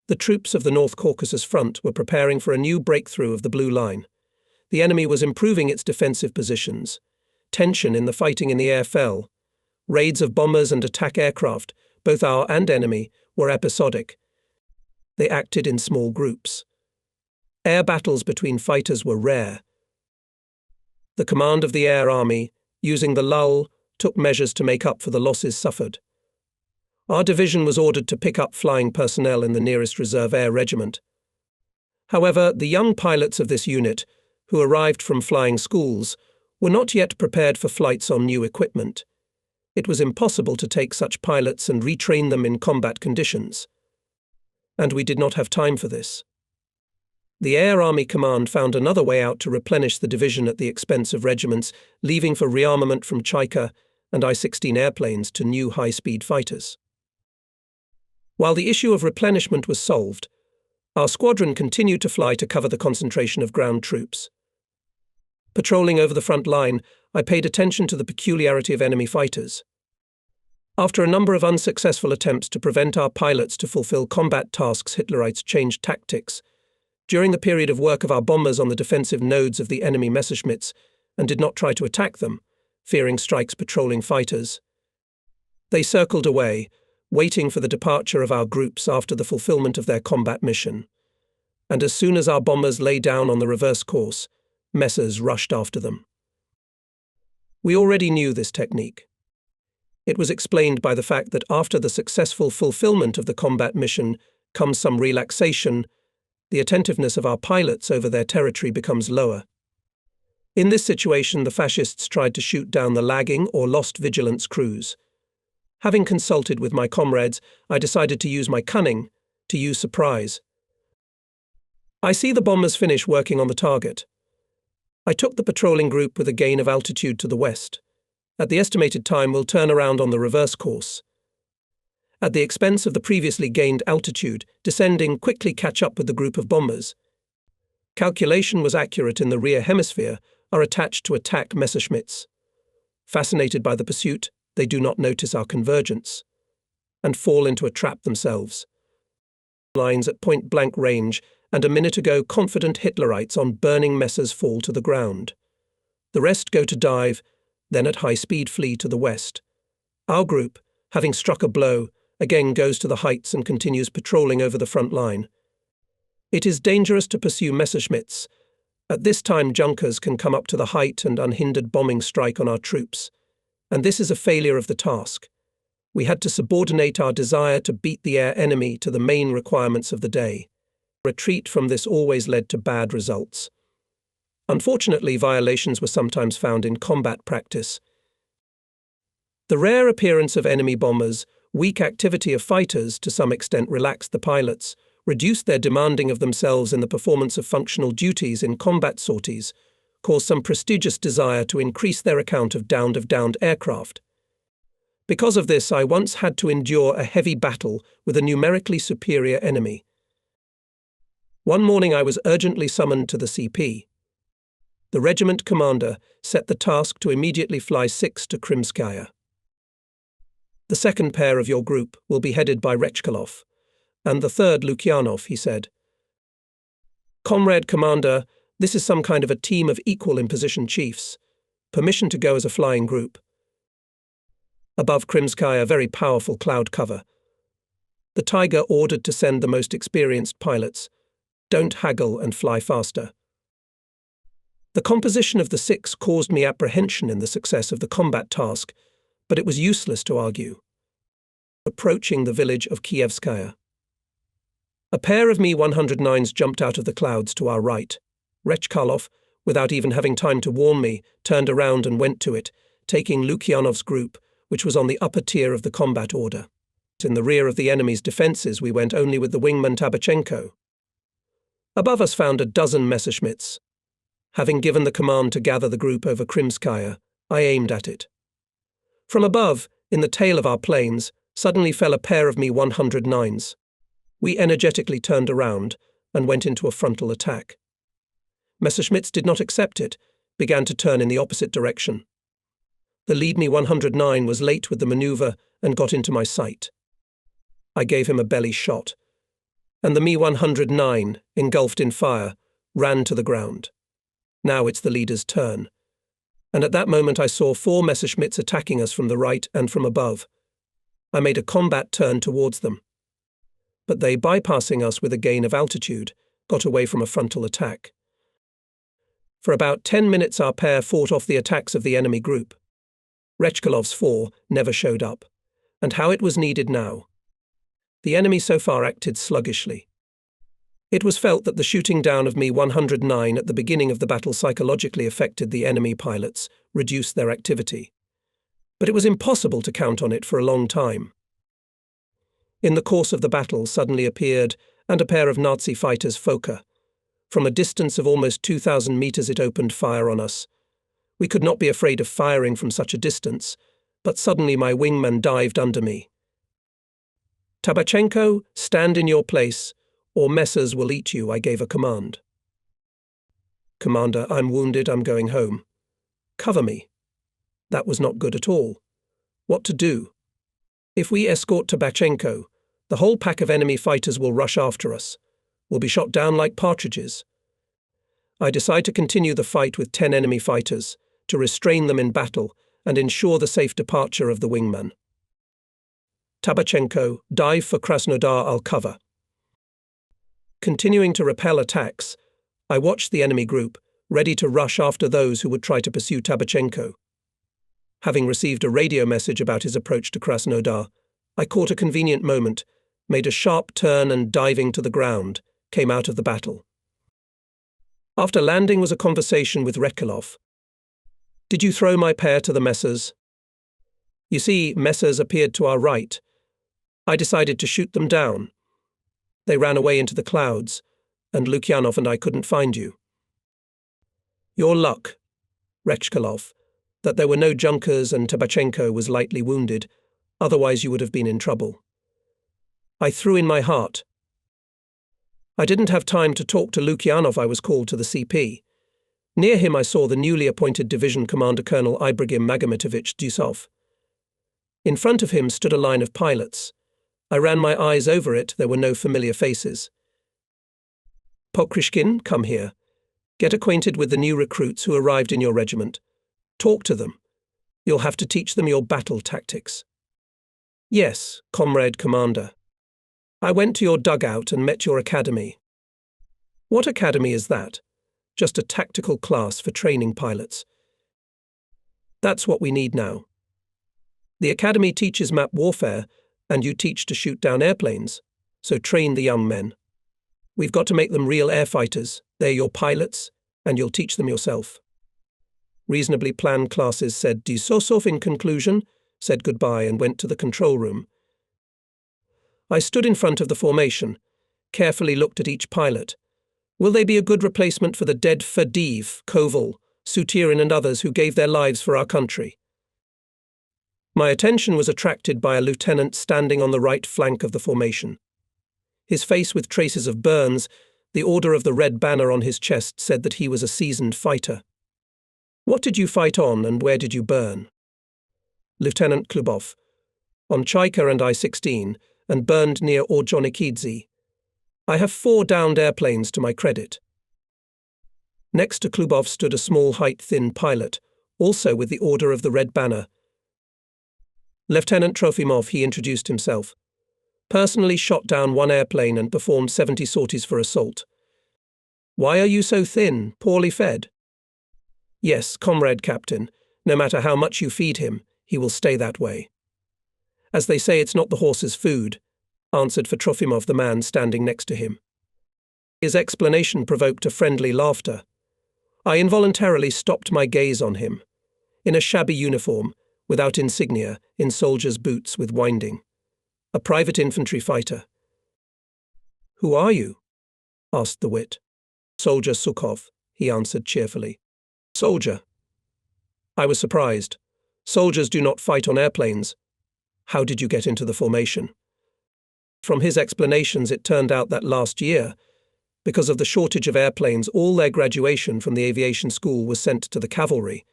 The troops of the North Caucasus Front were preparing for a new breakthrough of the Blue Line. The enemy was improving its defensive positions. Tension in the fighting in the air fell. Raids of bombers and attack aircraft, both our and enemy, were episodic. They acted in small groups. Air battles between fighters were rare. The command of the Air Army, using the lull, took measures to make up for the losses suffered. Our division was ordered to pick up flying personnel in the nearest reserve air regiment. However, the young pilots of this unit, who arrived from flying schools, were not yet prepared for flights on new equipment. It was impossible to take such pilots and retrain them in combat conditions. And we did not have time for this. The Air Army Command found another way out to replenish the division at the expense of regiments, leaving for rearmament from Chaika and I-16 airplanes to new high-speed fighters. While the issue of replenishment was solved, our squadron continued to fly to cover the concentration of ground troops. Patrolling over the front line, I paid attention to the peculiarity of enemy fighters. After a number of unsuccessful attempts to prevent our pilots to fulfill combat tasks, Hitlerites changed tactics. During the period of work of our bombers on the defensive nodes of the enemy Messerschmitts, and did not try to attack them, fearing strikes patrolling fighters. They circled away, waiting for the departure of our groups after the fulfillment of their combat mission. And as soon as our bombers lay down on the reverse course, Messers rushed after them. We already knew this technique. It was explained by the fact that after the successful fulfillment of the combat mission comes some relaxation. The attentiveness of our pilots over their territory becomes lower. In this situation, the fascists tried to shoot down the lagging or lost vigilance crews. Having consulted with my comrades, I decided to use my cunning, to use surprise. I see the bombers finish working on the target. I took the patrolling group with a gain of altitude to the west. At the estimated time, we'll turn around on the reverse course. At the expense of the previously gained altitude, descending quickly catch up with the group of bombers. Calculation was accurate in the rear hemisphere, are attached to attack Messerschmitts. Fascinated by the pursuit, they do not notice our convergence, and fall into a trap themselves. Lines at point-blank range, and a minute ago confident Hitlerites on burning Messers fall to the ground. The rest go to dive, then at high speed flee to the west. Our group, having struck a blow, again goes to the heights and continues patrolling over the front line. It is dangerous to pursue Messerschmitts. At this time, Junkers can come up to the height and unhindered bombing strike on our troops. And this is a failure of the task. We had to subordinate our desire to beat the air enemy to the main requirements of the day. Retreat from this always led to bad results. Unfortunately, violations were sometimes found in combat practice. The rare appearance of enemy bombers, weak activity of fighters to some extent relaxed the pilots, reduced their demanding of themselves in the performance of functional duties in combat sorties, caused some prestigious desire to increase their account of downed aircraft. Because of this, I once had to endure a heavy battle with a numerically superior enemy. One morning I was urgently summoned to the CP. The regiment commander set the task to immediately fly 6 to Krimskaya. The second pair of your group will be headed by Rechkalov, and the third Lukyanov, he said. Comrade Commander, this is some kind of a team of equal imposition chiefs. Permission to go as a flying group. Above Krimskaya, very powerful cloud cover. The Tiger ordered to send the most experienced pilots. Don't haggle and fly faster. The composition of the 6 caused me apprehension in the success of the combat task, but it was useless to argue. Approaching the village of Kievskaya. A pair of Mi-109s jumped out of the clouds to our right. Rechkalov, without even having time to warn me, turned around and went to it, taking Lukyanov's group, which was on the upper tier of the combat order. In the rear of the enemy's defences we went only with the wingman Tabachenko. Above us found a dozen Messerschmitts. Having given the command to gather the group over Krimskaya, I aimed at it. From above, in the tail of our planes, suddenly fell a pair of Mi-109s. We energetically turned around and went into a frontal attack. Messerschmitts did not accept it, began to turn in the opposite direction. The lead Mi-109 was late with the maneuver and got into my sight. I gave him a belly shot. and the Mi-109, engulfed in fire, ran to the ground. Now it's the leader's turn. And at that moment I saw 4 Messerschmitts attacking us from the right and from above. I made a combat turn towards them. But they, bypassing us with a gain of altitude, got away from a frontal attack. For about 10 minutes our pair fought off the attacks of the enemy group. Rechkalov's 4 never showed up. And how it was needed now. The enemy so far acted sluggishly. It was felt that the shooting down of Mi-109 at the beginning of the battle psychologically affected the enemy pilots, reduced their activity. But it was impossible to count on it for a long time. In the course of the battle suddenly appeared, and a pair of Nazi fighters Fokker. From a distance of almost 2,000 meters it opened fire on us. We could not be afraid of firing from such a distance, but suddenly my wingman dived under me. "Tabachenko, stand in your place, or Messers will eat you," I gave a command. "Commander, I'm wounded, I'm going home." "Cover me." That was not good at all. What to do? If we escort Tabachenko, the whole pack of enemy fighters will rush after us. We'll be shot down like partridges. I decide to continue the fight with 10 enemy fighters, to restrain them in battle and ensure the safe departure of the wingman. Tabachenko, dive for Krasnodar, I'll cover. Continuing to repel attacks, I watched the enemy group, ready to rush after those who would try to pursue Tabachenko. Having received a radio message about his approach to Krasnodar, I caught a convenient moment, made a sharp turn and diving to the ground, came out of the battle. After landing was a conversation with Rekalov. "Did you throw my pair to the Messers?" "You see, Messers appeared to our right. I decided to shoot them down. They ran away into the clouds, and Lukyanov and I couldn't find you." "Your luck, Rechkalov, that there were no Junkers and Tabachenko was lightly wounded, otherwise you would have been in trouble. I threw in my heart. I didn't have time to talk to Lukyanov. I was called to the CP. Near him I saw the newly appointed division commander Colonel Ibrahim Magomitovich Dusov. In front of him stood a line of pilots. I ran my eyes over it. There were no familiar faces. "Pokrishkin, come here. Get acquainted with the new recruits who arrived in your regiment. Talk to them. You'll have to teach them your battle tactics." "Yes, comrade commander. I went to your dugout and met your academy." "What academy is that?" "Just a tactical class for training pilots." "That's what we need now. The academy teaches map warfare, and you teach to shoot down airplanes, so train the young men. We've got to make them real air fighters. They're your pilots, and you'll teach them yourself." "Reasonably planned classes," said Dusosov in conclusion, said goodbye and went to the control room. I stood in front of the formation, carefully looked at each pilot. Will they be a good replacement for the dead Fadiv, Koval, Sutirin and others who gave their lives for our country? My attention was attracted by a lieutenant standing on the right flank of the formation. His face with traces of burns, the order of the red banner on his chest said that he was a seasoned fighter. "What did you fight on and where did you burn?" "Lieutenant Klubov, on Chaika and I-16, and burned near Orjonikidze. I have 4 downed airplanes to my credit." Next to Klubov stood a small height-thin pilot, also with the order of the red banner. "Lieutenant Trofimov," he introduced himself. "Personally shot down 1 airplane and performed 70 sorties for assault." "Why are you so thin, poorly fed?" "Yes, comrade captain, no matter how much you feed him, he will stay that way." "As they say, it's not the horse's food," answered for Trofimov the man standing next to him. His explanation provoked a friendly laughter. I involuntarily stopped my gaze on him. In a shabby uniform, without insignia, in soldier's boots with winding. A private infantry fighter. "Who are you?" asked the wit. "Soldier Sukhov," he answered cheerfully. "Soldier." I was surprised. Soldiers do not fight on airplanes. "How did you get into the formation?" From his explanations, it turned out that last year, because of the shortage of airplanes, all their graduation from the aviation school was sent to the cavalry,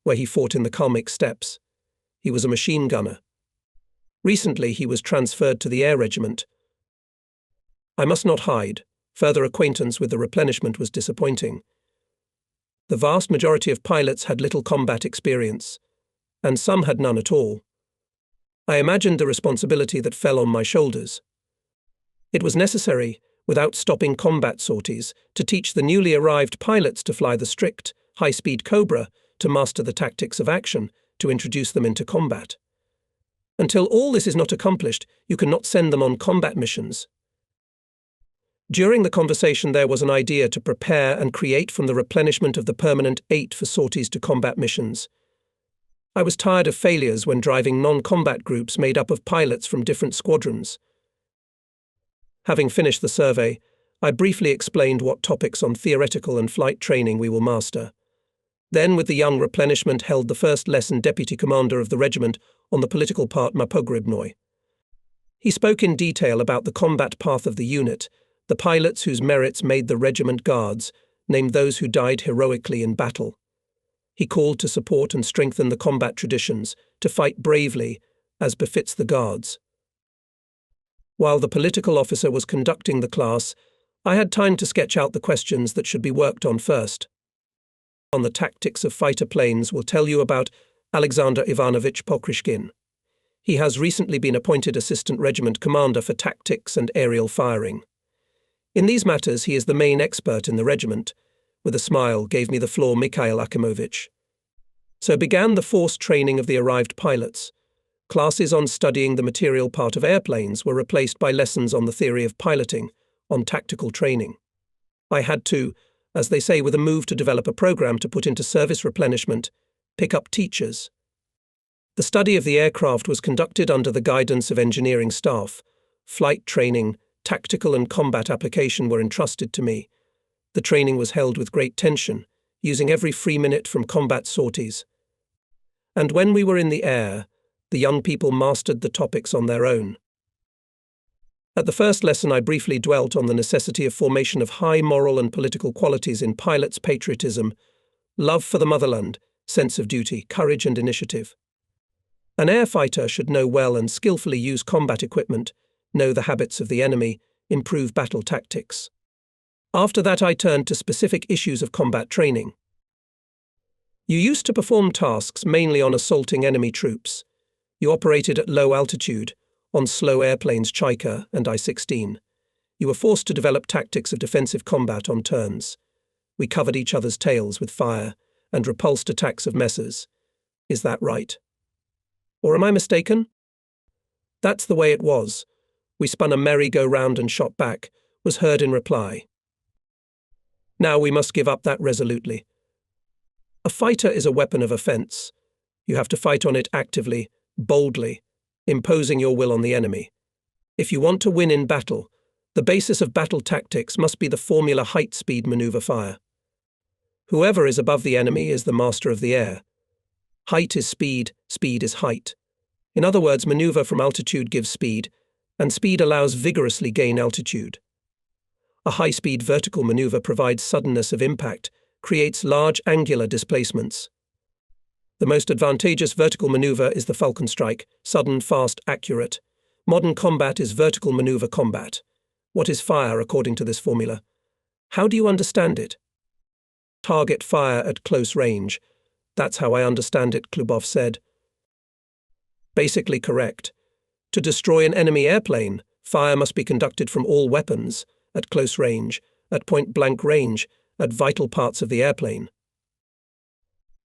where he fought in the Kalmyk steppes. He was a machine gunner. Recently, he was transferred to the air regiment. I must not hide. Further acquaintance with the replenishment was disappointing. The vast majority of pilots had little combat experience, and some had none at all. I imagined the responsibility that fell on my shoulders. It was necessary, without stopping combat sorties, to teach the newly arrived pilots to fly the strict, high-speed Cobra, to master the tactics of action, to introduce them into combat. Until all this is not accomplished, you cannot send them on combat missions. During the conversation there was an idea to prepare and create from the replenishment of the permanent 8 for sorties to combat missions. I was tired of failures when driving non-combat groups made up of pilots from different squadrons. Having finished the survey, I briefly explained what topics on theoretical and flight training we will master. Then, with the young replenishment, held the first lesson deputy commander of the regiment on the political part Mapogribnoi. He spoke in detail about the combat path of the unit, the pilots whose merits made the regiment guards, named those who died heroically in battle. He called to support and strengthen the combat traditions, to fight bravely, as befits the guards. While the political officer was conducting the class, I had time to sketch out the questions that should be worked on first. On the tactics of fighter planes will tell you about Alexander Ivanovich Pokrishkin. He has recently been appointed Assistant Regiment Commander for Tactics and Aerial Firing. In these matters he is the main expert in the regiment. With a smile gave me the floor Mikhail Akimovich. So began the forced training of the arrived pilots. Classes on studying the material part of airplanes were replaced by lessons on the theory of piloting, on tactical training. I had to, as they say with a move to develop a program to put into service replenishment, pick up teachers. The study of the aircraft was conducted under the guidance of engineering staff. Flight training, tactical and combat application were entrusted to me. The training was held with great tension, using every free minute from combat sorties. And when we were in the air, the young people mastered the topics on their own. At the first lesson I briefly dwelt on the necessity of formation of high moral and political qualities in pilots' patriotism, love for the motherland, sense of duty, courage and initiative. An air fighter should know well and skillfully use combat equipment, know the habits of the enemy, improve battle tactics. After that I turned to specific issues of combat training. You used to perform tasks mainly on assaulting enemy troops. You operated at low altitude, on slow airplanes Chaika and I-16. You were forced to develop tactics of defensive combat on turns. We covered each other's tails with fire and repulsed attacks of messers. Is that right? Or am I mistaken? That's the way it was. We spun a merry-go-round and shot back, was heard in reply. Now we must give up that resolutely. A fighter is a weapon of offense. You have to fight on it actively, boldly, imposing your will on the enemy. If you want to win in battle, the basis of battle tactics must be the formula height-speed maneuver fire. Whoever is above the enemy is the master of the air. Height is speed, speed is height. In other words, maneuver from altitude gives speed, and speed allows vigorously gain altitude. A high-speed vertical maneuver provides suddenness of impact, creates large angular displacements. The most advantageous vertical maneuver is the Falcon Strike, sudden, fast, accurate. Modern combat is vertical maneuver combat. What is fire according to this formula? How do you understand it? Target fire at close range. That's how I understand it, Klubov said. Basically correct. To destroy an enemy airplane, fire must be conducted from all weapons, at close range, at point-blank range, at vital parts of the airplane.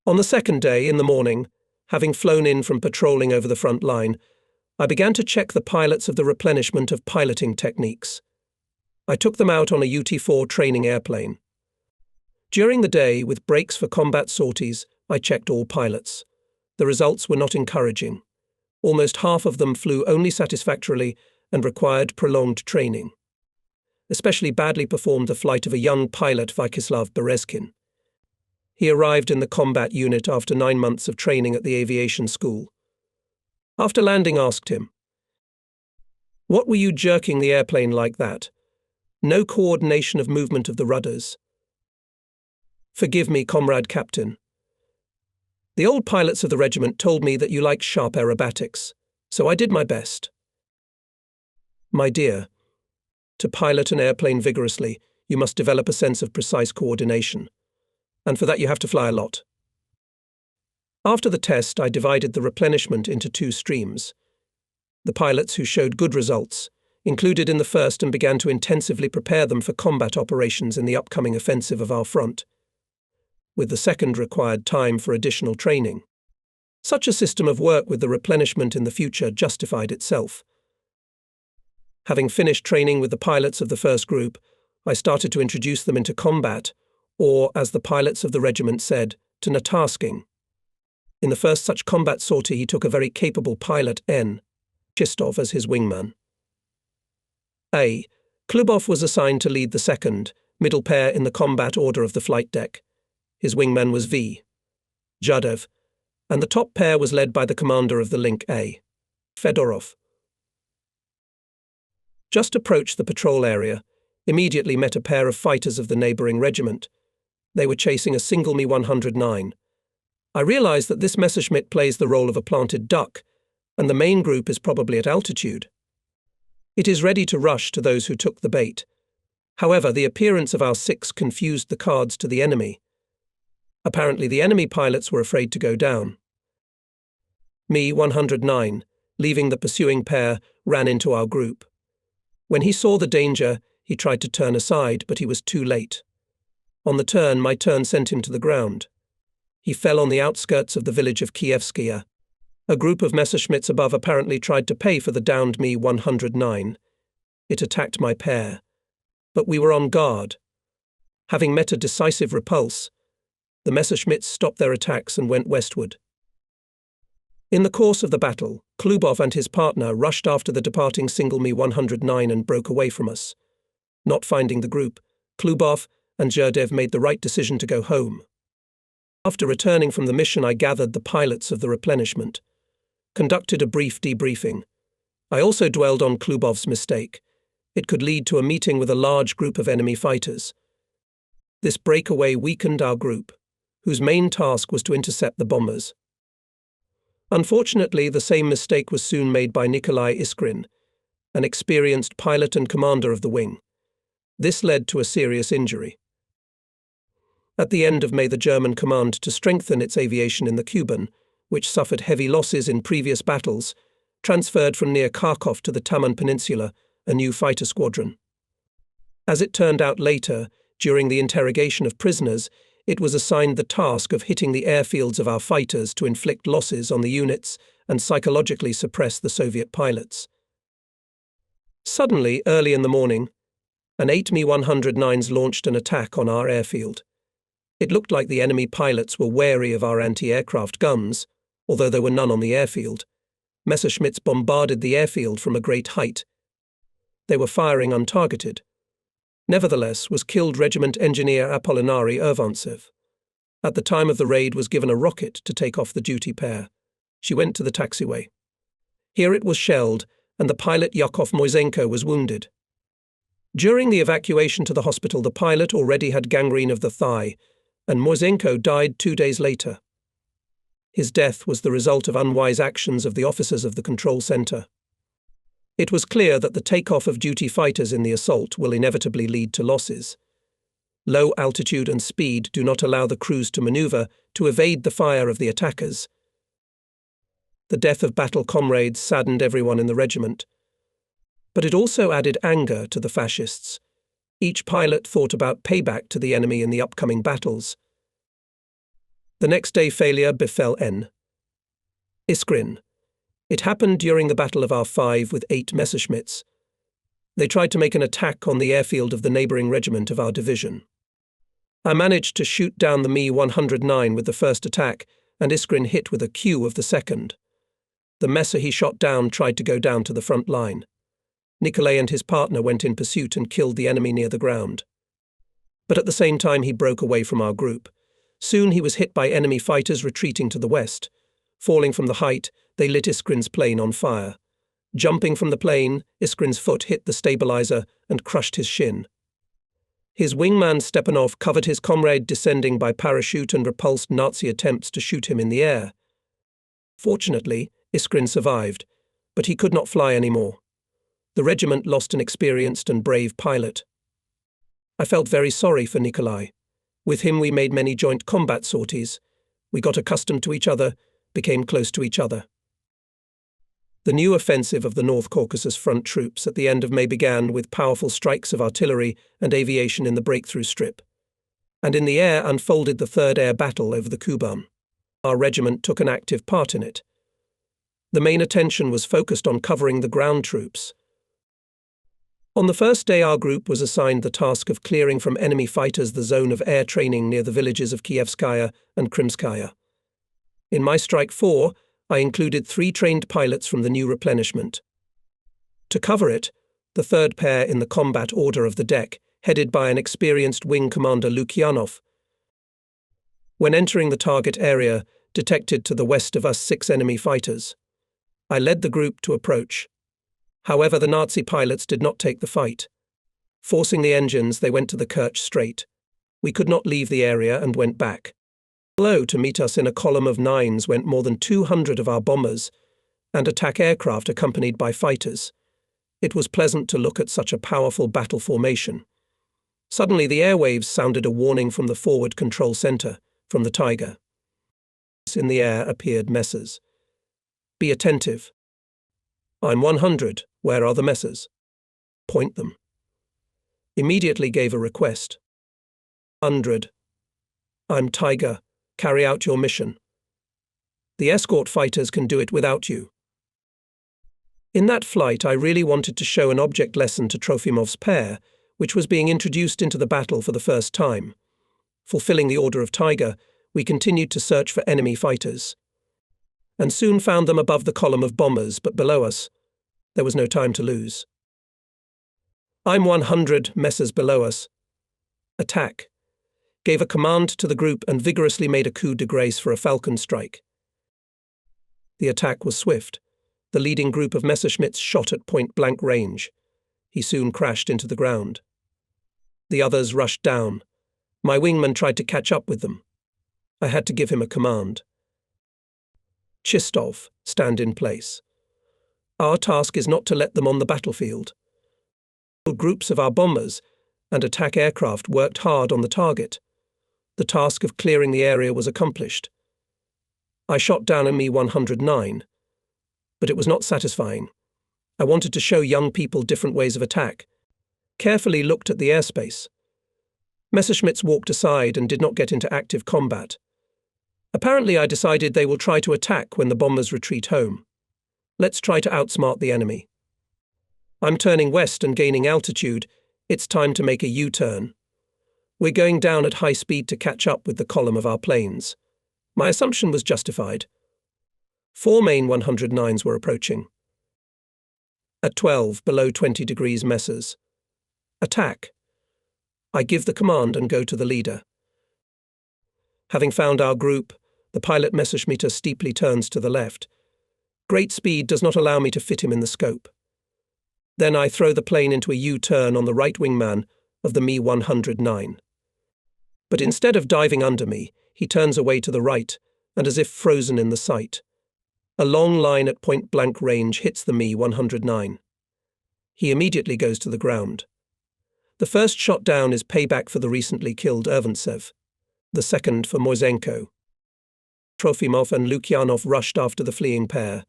On the second day, in the morning, having flown in from patrolling over the front line, I began to check the pilots of the replenishment of piloting techniques. I took them out on a UT-4 training airplane. During the day, with breaks for combat sorties, I checked all pilots. The results were not encouraging. Almost half of them flew only satisfactorily and required prolonged training. Especially badly performed the flight of a young pilot, Vyacheslav Berezkin. He arrived in the combat unit after 9 months of training at the aviation school. After landing, asked him, "What were you jerking the airplane like that? No coordination of movement of the rudders." "Forgive me, comrade captain. The old pilots of the regiment told me that you like sharp aerobatics, so I did my best." "My dear, To pilot an airplane vigorously, you must develop a sense of precise coordination. And for that you have to fly a lot. After the test, I divided the replenishment into two streams. The pilots who showed good results included in the first and began to intensively prepare them for combat operations in the upcoming offensive of our front, with the second required time for additional training. Such a system of work with the replenishment in the future justified itself. Having finished training with the pilots of the first group, I started to introduce them into combat, or, as the pilots of the regiment said, to natasking. In the first such combat sortie, he took a very capable pilot, N. Chistov, as his wingman. A. Klubov was assigned to lead the second, middle pair in the combat order of the flight deck. His wingman was V. Jadev, and the top pair was led by the commander of the link A. Fedorov. Just approached the patrol area, immediately met a pair of fighters of the neighbouring regiment. They were chasing a single Me-109. I realised that this Messerschmitt plays the role of a planted duck, and the main group is probably at altitude. It is ready to rush to those who took the bait. However, the appearance of our six confused the cards to the enemy. Apparently the enemy pilots were afraid to go down. Me-109, leaving the pursuing pair, ran into our group. When he saw the danger, he tried to turn aside, but he was too late. On the turn, my turn sent him to the ground. He fell on the outskirts of the village of Kievskaya. A group of Messerschmitts above apparently tried to pay for the downed Me-109. It attacked my pair, but we were on guard. Having met a decisive repulse, the Messerschmitts stopped their attacks and went westward. In the course of the battle, Klubov and his partner rushed after the departing single Me-109 and broke away from us. Not finding the group, Klubov and Zherdev made the right decision to go home. After returning from the mission, I gathered the pilots of the replenishment, conducted a brief debriefing. I also dwelled on Klubov's mistake. It could lead to a meeting with a large group of enemy fighters. This breakaway weakened our group, whose main task was to intercept the bombers. Unfortunately, the same mistake was soon made by Nikolai Iskrin, an experienced pilot and commander of the wing. This led to a serious injury. At the end of May, the German command to strengthen its aviation in the Kuban, which suffered heavy losses in previous battles, transferred from near Kharkov to the Taman Peninsula a new fighter squadron. As it turned out later, during the interrogation of prisoners, it was assigned the task of hitting the airfields of our fighters to inflict losses on the units and psychologically suppress the Soviet pilots. Suddenly, early in the morning, an 8 Me-109s launched an attack on our airfield. It looked like the enemy pilots were wary of our anti-aircraft guns, although there were none on the airfield. Messerschmitts bombarded the airfield from a great height. They were firing untargeted. Nevertheless, was killed Regiment Engineer Apollinari Urvantsev. At the time of the raid was given a rocket to take off the duty pair. She went to the taxiway. Here it was shelled, and the pilot Yakov Moisenko was wounded. During the evacuation to the hospital, the pilot already had gangrene of the thigh, and Moisenko died 2 days later. His death was the result of unwise actions of the officers of the control center. It was clear that the takeoff of duty fighters in the assault will inevitably lead to losses. Low altitude and speed do not allow the crews to maneuver to evade the fire of the attackers. The death of battle comrades saddened everyone in the regiment. But it also added anger to the fascists. Each pilot thought about payback to the enemy in the upcoming battles. The next day failure befell N. Iskrin. It happened during the Battle of R5 with 8 Messerschmitts. They tried to make an attack on the airfield of the neighbouring regiment of our division. I managed to shoot down the Me-109 with the first attack, and Iskrin hit with a Q of the second. The Messer he shot down tried to go down to the front line. Nikolai and his partner went in pursuit and killed the enemy near the ground. But at the same time he broke away from our group. Soon he was hit by enemy fighters retreating to the west. Falling from the height, they lit Iskrin's plane on fire. Jumping from the plane, Iskrin's foot hit the stabilizer and crushed his shin. His wingman Stepanov covered his comrade descending by parachute and repulsed Nazi attempts to shoot him in the air. Fortunately, Iskrin survived, but he could not fly anymore. The regiment lost an experienced and brave pilot. I felt very sorry for Nikolai. With him we made many joint combat sorties. We got accustomed to each other, became close to each other. The new offensive of the North Caucasus Front troops at the end of May began with powerful strikes of artillery and aviation in the breakthrough strip. And in the air unfolded the Third Air Battle over the Kuban. Our regiment took an active part in it. The main attention was focused on covering the ground troops. On the first day, our group was assigned the task of clearing from enemy fighters the zone of air training near the villages of Kievskaya and Krimskaya. In my Strike 4, I included 3 trained pilots from the new replenishment. To cover it, the third pair in the combat order of the deck, headed by an experienced wing commander Lukyanov. When entering the target area, detected to the west of us 6 enemy fighters. I led the group to approach. However, the Nazi pilots did not take the fight. Forcing the engines, they went to the Kerch Strait. We could not leave the area and went back. Below to meet us in a column of 9s went more than 200 of our bombers and attack aircraft accompanied by fighters. It was pleasant to look at such a powerful battle formation. Suddenly the airwaves sounded a warning from the forward control center, from the Tiger. In the air appeared messers. Be attentive. I'm 100. Where are the messers? Point them. Immediately gave a request. 100. I'm Tiger. Carry out your mission. The escort fighters can do it without you. In that flight, I really wanted to show an object lesson to Trofimov's pair, which was being introduced into the battle for the first time. Fulfilling the order of Tiger, we continued to search for enemy fighters, and soon found them above the column of bombers, but below us, there was no time to lose. I'm 100, messers below us. Attack. Gave a command to the group and vigorously made a coup de grace for a falcon strike. The attack was swift. The leading group of Messerschmitts shot at point-blank range. He soon crashed into the ground. The others rushed down. My wingman tried to catch up with them. I had to give him a command. Chistov, stand in place. Our task is not to let them on the battlefield. Groups of our bombers and attack aircraft worked hard on the target. The task of clearing the area was accomplished. I shot down a Mi-109, but it was not satisfying. I wanted to show young people different ways of attack. Carefully looked at the airspace. Messerschmitts walked aside and did not get into active combat. Apparently, I decided they will try to attack when the bombers retreat home. Let's try to outsmart the enemy. I'm turning west and gaining altitude. It's time to make a U-turn. We're going down at high speed to catch up with the column of our planes. My assumption was justified. 4 main 109s were approaching. At 12, below 20 degrees messers. Attack. I give the command and go to the leader. Having found our group, the pilot Messerschmitter steeply turns to the left. Great speed does not allow me to fit him in the scope. Then I throw the plane into a U-turn on the right wingman of the Mi-109. But instead of diving under me, he turns away to the right, and as if frozen in the sight. A long line at point-blank range hits the Mi-109. He immediately goes to the ground. The first shot down is payback for the recently killed Ervantsev, the second for Moisenko. Trofimov and Lukyanov rushed after the fleeing pair.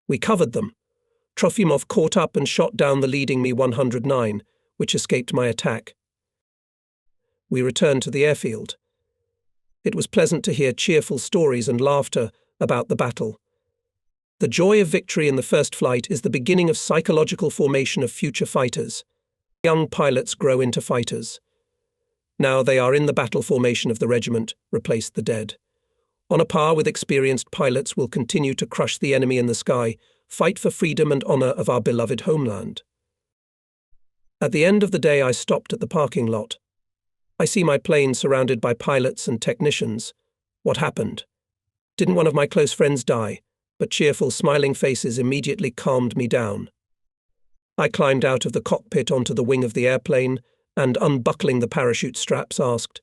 We covered them. Trofimov caught up and shot down the leading Mi-109, which escaped my attack. We returned to the airfield. It was pleasant to hear cheerful stories and laughter about the battle. The joy of victory in the first flight is the beginning of psychological formation of future fighters. Young pilots grow into fighters. Now they are in the battle formation of the regiment, replaced the dead. On a par with experienced pilots, will continue to crush the enemy in the sky, fight for freedom and honor of our beloved homeland. At the end of the day, I stopped at the parking lot. I see my plane surrounded by pilots and technicians. What happened? Didn't one of my close friends die? But cheerful, smiling faces immediately calmed me down. I climbed out of the cockpit onto the wing of the airplane and, unbuckling the parachute straps, asked,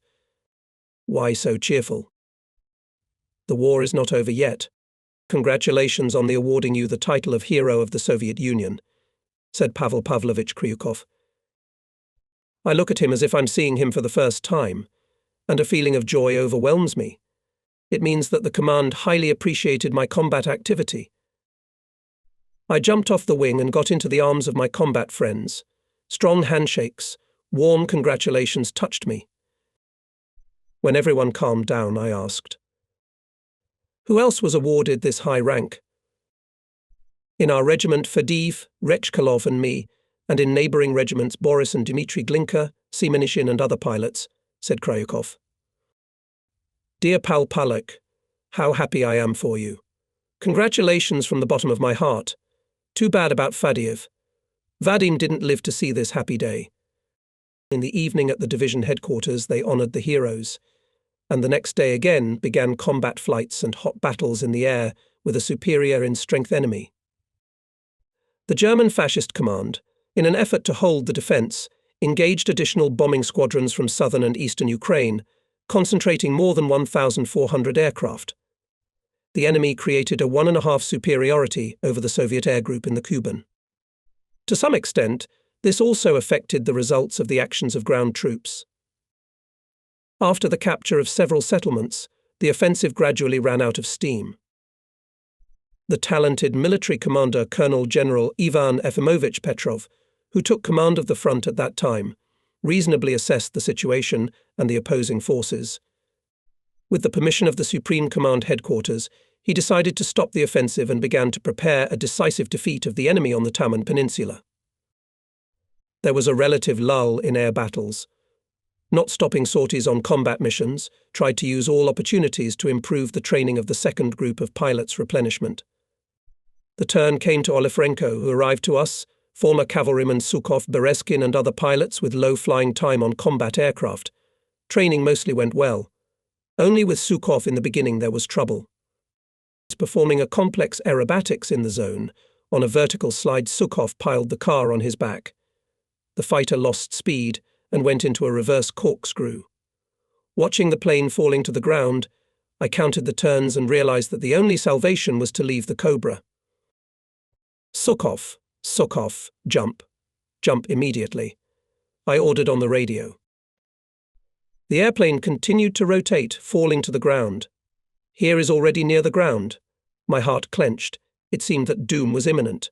"Why so cheerful?" "The war is not over yet. Congratulations on the awarding you the title of Hero of the Soviet Union. said Pavel Pavlovich Kryukov. I look at him as if I'm seeing him for the first time, and a feeling of joy overwhelms me. It means that the command highly appreciated my combat activity. I jumped off the wing and got into the arms of my combat friends. Strong handshakes, warm congratulations touched me. When everyone calmed down, I asked, "Who else was awarded this high rank?" "In our regiment Fadiv, Rechkalov and me, and in neighbouring regiments Boris and Dmitry Glinka, Semenishin and other pilots," said Kryukov. "Dear Pal Palak, how happy I am for you. Congratulations from the bottom of my heart. Too bad about Fadiev. Vadim didn't live to see this happy day." In the evening at the division headquarters they honoured the heroes, and the next day again began combat flights and hot battles in the air with a superior in strength enemy. The German fascist command, in an effort to hold the defence, engaged additional bombing squadrons from southern and eastern Ukraine, concentrating more than 1,400 aircraft. The enemy created a 1.5 superiority over the Soviet air group in the Kuban. To some extent, this also affected the results of the actions of ground troops. After the capture of several settlements, the offensive gradually ran out of steam. The talented military commander Colonel General Ivan Efimovich Petrov, who took command of the front at that time, reasonably assessed the situation and the opposing forces. With the permission of the Supreme Command headquarters, he decided to stop the offensive and began to prepare a decisive defeat of the enemy on the Taman Peninsula. There was a relative lull in air battles. Not stopping sorties on combat missions, tried to use all opportunities to improve the training of the second group of pilots' replenishment. The turn came to Olifrenko, who arrived to us, former cavalryman Sukhov, Berezkin and other pilots with low flying time on combat aircraft. Training mostly went well. Only with Sukhov in the beginning there was trouble. Performing a complex aerobatics in the zone, on a vertical slide Sukhov piled the car on his back. The fighter lost speed and went into a reverse corkscrew. Watching the plane falling to the ground, I counted the turns and realized that the only salvation was to leave the Cobra. "Sukhov, Sukhov, jump. Jump immediately," I ordered on the radio. The airplane continued to rotate, falling to the ground. Here is already near the ground. My heart clenched. It seemed that doom was imminent.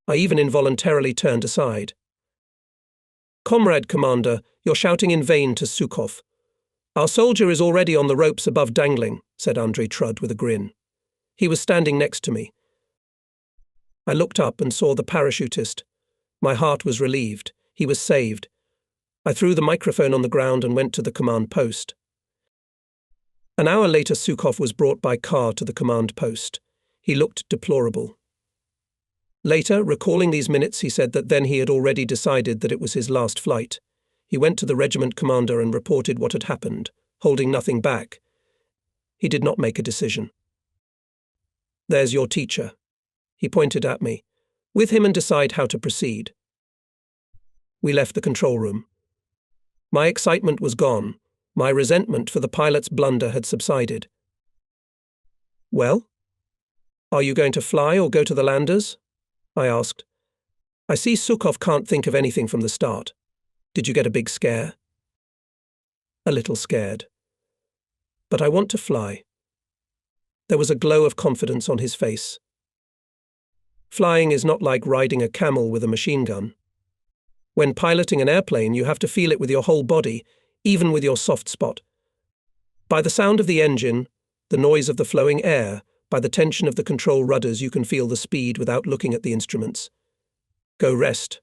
I even involuntarily turned aside. "Comrade Commander, you're shouting in vain to Sukhov. Our soldier is already on the ropes above dangling," said Andrei Trud with a grin. He was standing next to me. I looked up and saw the parachutist. My heart was relieved. He was saved. I threw the microphone on the ground and went to the command post. An hour later, Sukhov was brought by car to the command post. He looked deplorable. Later, recalling these minutes, he said that then he had already decided that it was his last flight. He went to the regiment commander and reported what had happened, holding nothing back. He did not make a decision. "There's your teacher." He pointed at me. "With him and decide how to proceed." We left the control room. My excitement was gone. My resentment for the pilot's blunder had subsided. "Well? Are you going to fly or go to the landers?" I asked. "I see Sukhov can't think of anything from the start. Did you get a big scare?" "A little scared. But I want to fly." There was a glow of confidence on his face. Flying is not like riding a camel with a machine gun. When piloting an airplane, you have to feel it with your whole body, even with your soft spot. By the sound of the engine, the noise of the flowing air, by the tension of the control rudders, you can feel the speed without looking at the instruments. Go rest.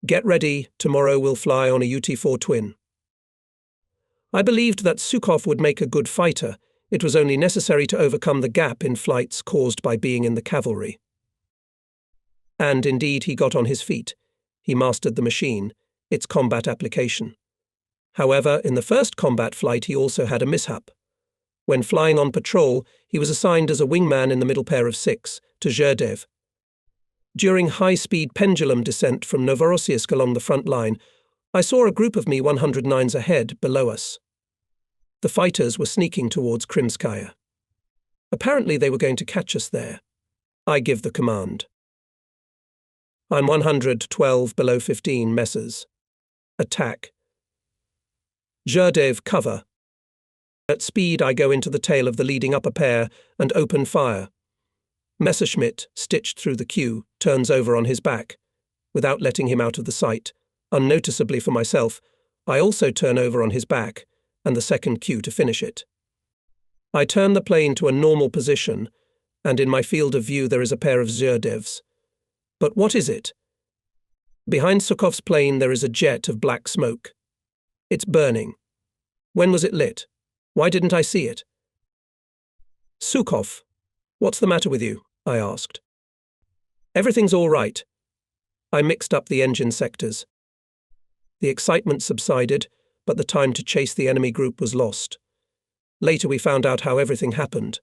Get ready, tomorrow we'll fly on a UT-4 twin. I believed that Sukhov would make a good fighter. It was only necessary to overcome the gap in flights caused by being in the cavalry. And indeed he got on his feet. He mastered the machine, its combat application. However, in the first combat flight he also had a mishap. When flying on patrol, he was assigned as a wingman in the middle pair of 6 to Zherdev. During high-speed pendulum descent from Novorossiysk along the front line, I saw a group of Mi-109s ahead, below us. The fighters were sneaking towards Krimskaya. Apparently they were going to catch us there. I give the command. I'm 112 below 15 messes. Attack. Zherdev, cover. At speed I go into the tail of the leading upper pair and open fire. Messerschmitt, stitched through the queue, turns over on his back. Without letting him out of the sight, unnoticeably for myself, I also turn over on his back, and the second queue to finish it. I turn the plane to a normal position, and in my field of view there is a pair of Zherdevs. But what is it? Behind Sukhov's plane there is a jet of black smoke. It's burning. When was it lit? Why didn't I see it? Sukhov, what's the matter with you? I asked. Everything's all right. I mixed up the engine sectors. The excitement subsided, but the time to chase the enemy group was lost. Later we found out how everything happened.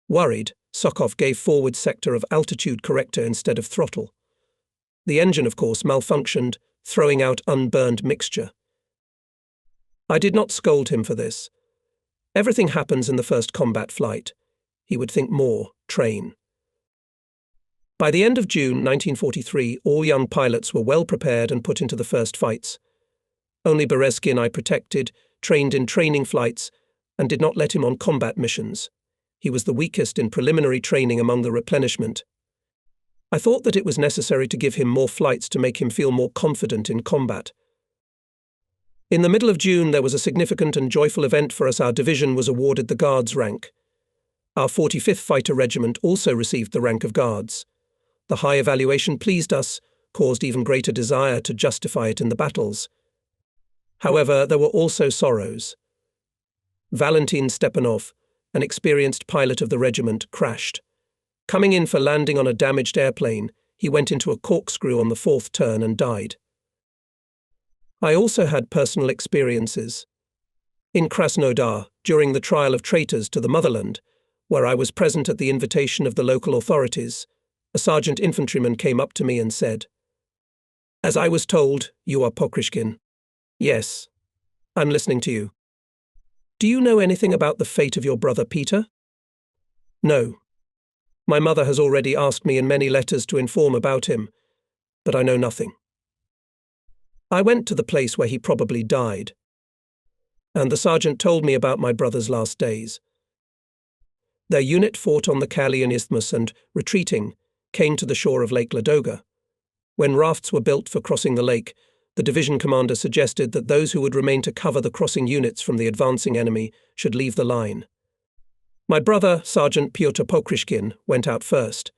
Worried, Sukhov gave forward sector of altitude corrector instead of throttle. The engine, of course, malfunctioned, throwing out unburned mixture. I did not scold him for this. Everything happens in the first combat flight. He would think more, train. By the end of June 1943, all young pilots were well prepared and put into the first fights. Only Berezkin I protected, trained in training flights, and did not let him on combat missions. He was the weakest in preliminary training among the replenishment. I thought that it was necessary to give him more flights to make him feel more confident in combat. In the middle of June, there was a significant and joyful event for us. Our division was awarded the Guards rank. Our 45th Fighter Regiment also received the rank of Guards. The high evaluation pleased us, caused even greater desire to justify it in the battles. However, there were also sorrows. Valentin Stepanov, an experienced pilot of the regiment, crashed. Coming in for landing on a damaged airplane, he went into a corkscrew on the fourth turn and died. I also had personal experiences. In Krasnodar, during the trial of traitors to the motherland, where I was present at the invitation of the local authorities, a sergeant infantryman came up to me and said, "As I was told, you are Pokrishkin." "Yes, I'm listening to you." "Do you know anything about the fate of your brother Peter?" "No. My mother has already asked me in many letters to inform about him, but I know nothing." I went to the place where he probably died, and the sergeant told me about my brother's last days. Their unit fought on the Kalian Isthmus and, retreating, came to the shore of Lake Ladoga. When rafts were built for crossing the lake, the division commander suggested that those who would remain to cover the crossing units from the advancing enemy should leave the line. My brother, Sergeant Pyotr Pokrishkin, went out first.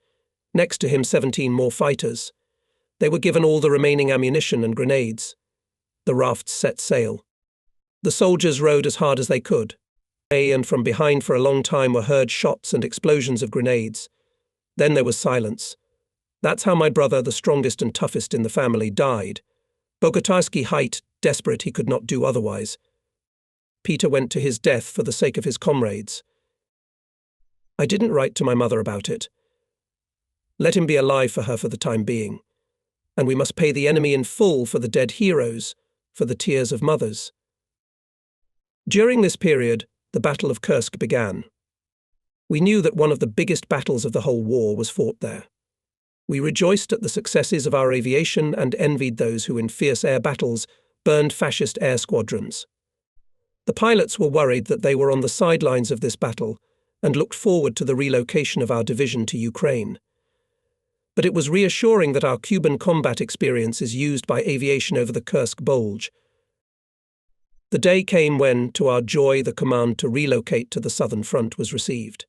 Next to him 17 more fighters. They were given all the remaining ammunition and grenades. The rafts set sail. The soldiers rowed as hard as they could. And from behind for a long time were heard shots and explosions of grenades. Then there was silence. That's how my brother, the strongest and toughest in the family, died. Bogotarsky height, desperate he could not do otherwise. Peter went to his death for the sake of his comrades. I didn't write to my mother about it. Let him be alive for her for the time being. And we must pay the enemy in full for the dead heroes, for the tears of mothers. During this period, the Battle of Kursk began. We knew that one of the biggest battles of the whole war was fought there. We rejoiced at the successes of our aviation and envied those who in fierce air battles burned fascist air squadrons. The pilots were worried that they were on the sidelines of this battle and looked forward to the relocation of our division to Ukraine. But it was reassuring that our Cuban combat experience is used by aviation over the Kursk Bulge. The day came when, to our joy, the command to relocate to the southern front was received.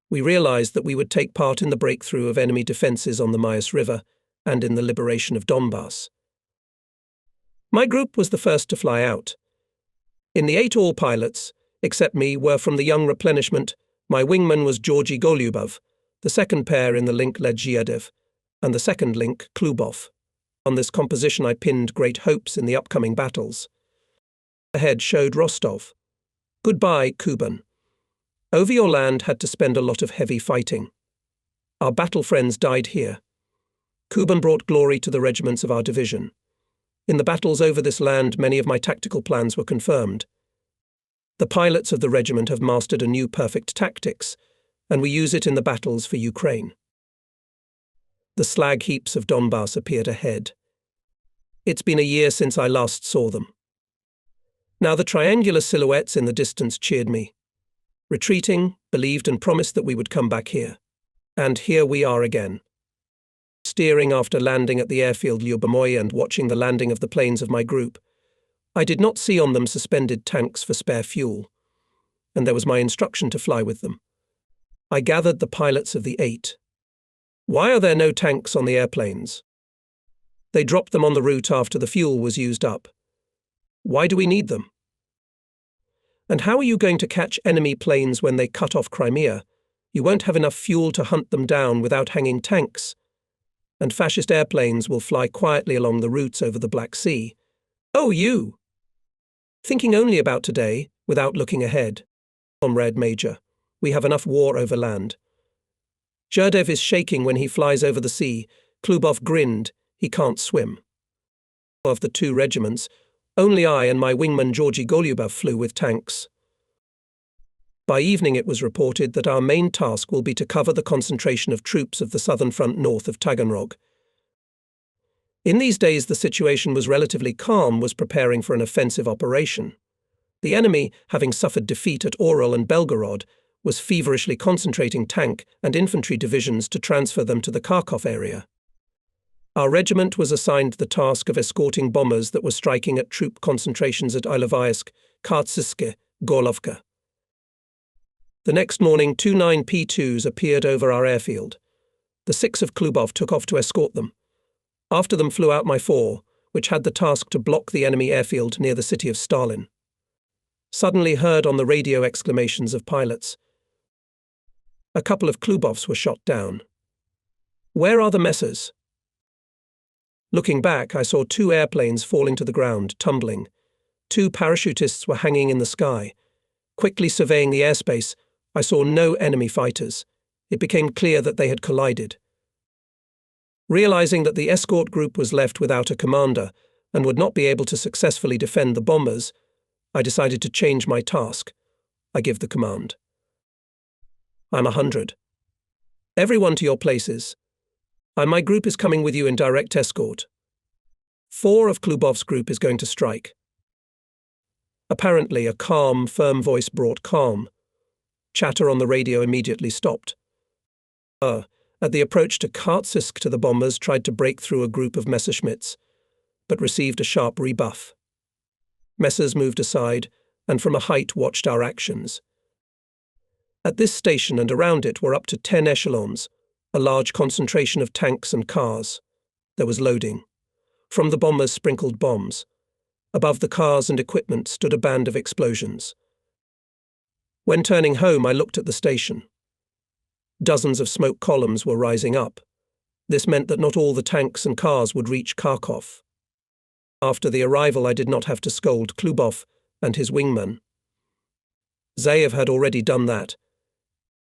We realized that we would take part in the breakthrough of enemy defenses on the Mayas River and in the liberation of Donbass. My group was the first to fly out. In the 8 all pilots, except me, were from the young replenishment. My wingman was Georgy Golyubov, the second pair in the link led Zhiedev, and the second link Klubov. On this composition I pinned great hopes in the upcoming battles. Ahead showed Rostov. Goodbye, Kuban. Over your land had to spend a lot of heavy fighting. Our battle friends died here. Kuban brought glory to the regiments of our division. In the battles over this land, many of my tactical plans were confirmed. The pilots of the regiment have mastered a new perfect tactics, and we use it in the battles for Ukraine. The slag heaps of Donbass appeared ahead. It's been a year since I last saw them. Now the triangular silhouettes in the distance cheered me. Retreating, believed and promised that we would come back here. And here we are again. Steering after landing at the airfield Lyubomoy and watching the landing of the planes of my group, I did not see on them suspended tanks for spare fuel, and there was my instruction to fly with them. I gathered the pilots of the 8. Why are there no tanks on the airplanes? They dropped them on the route after the fuel was used up. Why do we need them? And how are you going to catch enemy planes when they cut off Crimea? You won't have enough fuel to hunt them down without hanging tanks. And fascist airplanes will fly quietly along the routes over the Black Sea. Oh, you! Thinking only about today, without looking ahead. Comrade Major, we have enough war over land. Zherdev is shaking when he flies over the sea. Klubov grinned. He can't swim. Of the 2 regiments, only I and my wingman Georgy Golubev flew with tanks. By evening it was reported that our main task will be to cover the concentration of troops of the southern front north of Taganrog. In these days the situation was relatively calm, was preparing for an offensive operation. The enemy, having suffered defeat at Oral and Belgorod, was feverishly concentrating tank and infantry divisions to transfer them to the Kharkov area. Our regiment was assigned the task of escorting bombers that were striking at troop concentrations at Ilovaisk, Kartsiske, Gorlovka. The next morning, 2 9P2s appeared over our airfield. The 6 of Klubov took off to escort them. After them flew out my 4, which had the task to block the enemy airfield near the city of Stalin. Suddenly heard on the radio exclamations of pilots. A couple of Klubovs were shot down. Where are the messers? Looking back, I saw 2 airplanes falling to the ground, tumbling. 2 parachutists were hanging in the sky. Quickly surveying the airspace, I saw no enemy fighters. It became clear that they had collided. Realizing that the escort group was left without a commander and would not be able to successfully defend the bombers, I decided to change my task. I give the command. I'm 100. Everyone to your places. My group is coming with you in direct escort. 4 of Klubov's group is going to strike. Apparently, a calm, firm voice brought calm. Chatter on the radio immediately stopped. At the approach to Kartsisk to the bombers tried to break through a group of Messerschmitts, but received a sharp rebuff. Messers moved aside and from a height watched our actions. At this station and around it were up to 10 echelons, a large concentration of tanks and cars. There was loading. From the bombers sprinkled bombs. Above the cars and equipment stood a band of explosions. When turning home, I looked at the station. Dozens of smoke columns were rising up. This meant that not all the tanks and cars would reach Kharkov. After the arrival, I did not have to scold Klubov and his wingman. Zayev had already done that.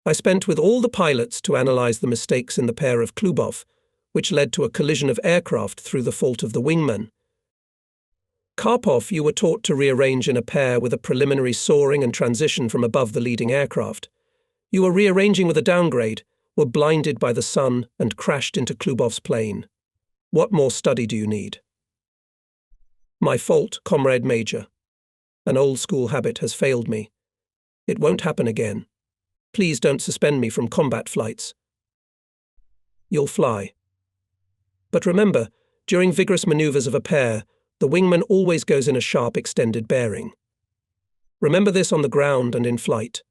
I spent with all the pilots to analyze the mistakes in the pair of Klubov, which led to a collision of aircraft through the fault of the wingman. Karpov you were taught to rearrange in a pair with a preliminary soaring and transition from above the leading aircraft. You were rearranging with a downgrade, were blinded by the sun and crashed into Klubov's plane. What more study do you need? My fault, Comrade Major. An old-school habit has failed me. It won't happen again. Please don't suspend me from combat flights. You'll fly. But remember, during vigorous maneuvers of a pair, the wingman always goes in a sharp extended bearing. Remember this on the ground and in flight.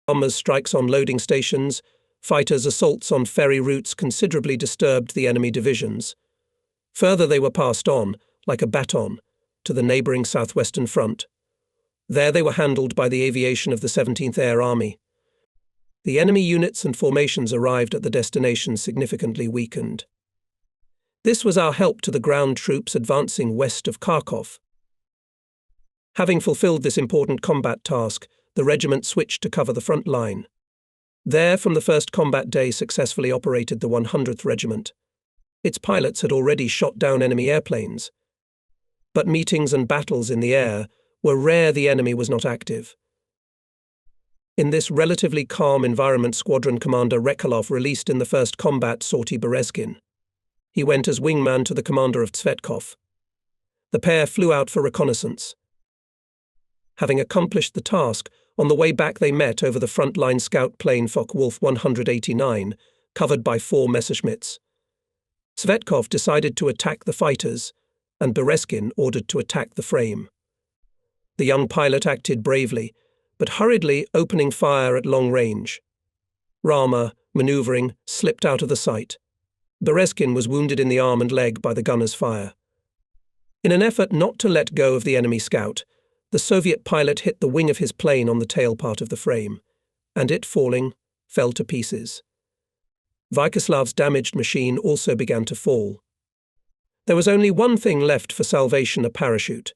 Bombers' strikes on loading stations, fighters' assaults on ferry routes considerably disturbed the enemy divisions. Further they were passed on, like a baton, to the neighbouring southwestern front. There they were handled by the aviation of the 17th Air Army. The enemy units and formations arrived at the destination significantly weakened. This was our help to the ground troops advancing west of Kharkov. Having fulfilled this important combat task, the regiment switched to cover the front line. There, from the first combat day, successfully operated the 100th Regiment. Its pilots had already shot down enemy airplanes. But meetings and battles in the air were rare. The enemy was not active. In this relatively calm environment, Squadron Commander Rekalov released in the first combat sortie Berezkin. He went as wingman to the commander of Tsvetkov. The pair flew out for reconnaissance. Having accomplished the task, on the way back they met over the frontline scout plane Focke-Wulf 189, covered by 4 Messerschmitts. Tsvetkov decided to attack the fighters, and Berezkin ordered to attack the frame. The young pilot acted bravely, but hurriedly opening fire at long range. Rama, maneuvering, slipped out of the sight. Berezkin was wounded in the arm and leg by the gunner's fire. In an effort not to let go of the enemy scout, the Soviet pilot hit the wing of his plane on the tail part of the frame, and it, falling, fell to pieces. Vyakoslav's damaged machine also began to fall. There was only one thing left for salvation: a parachute.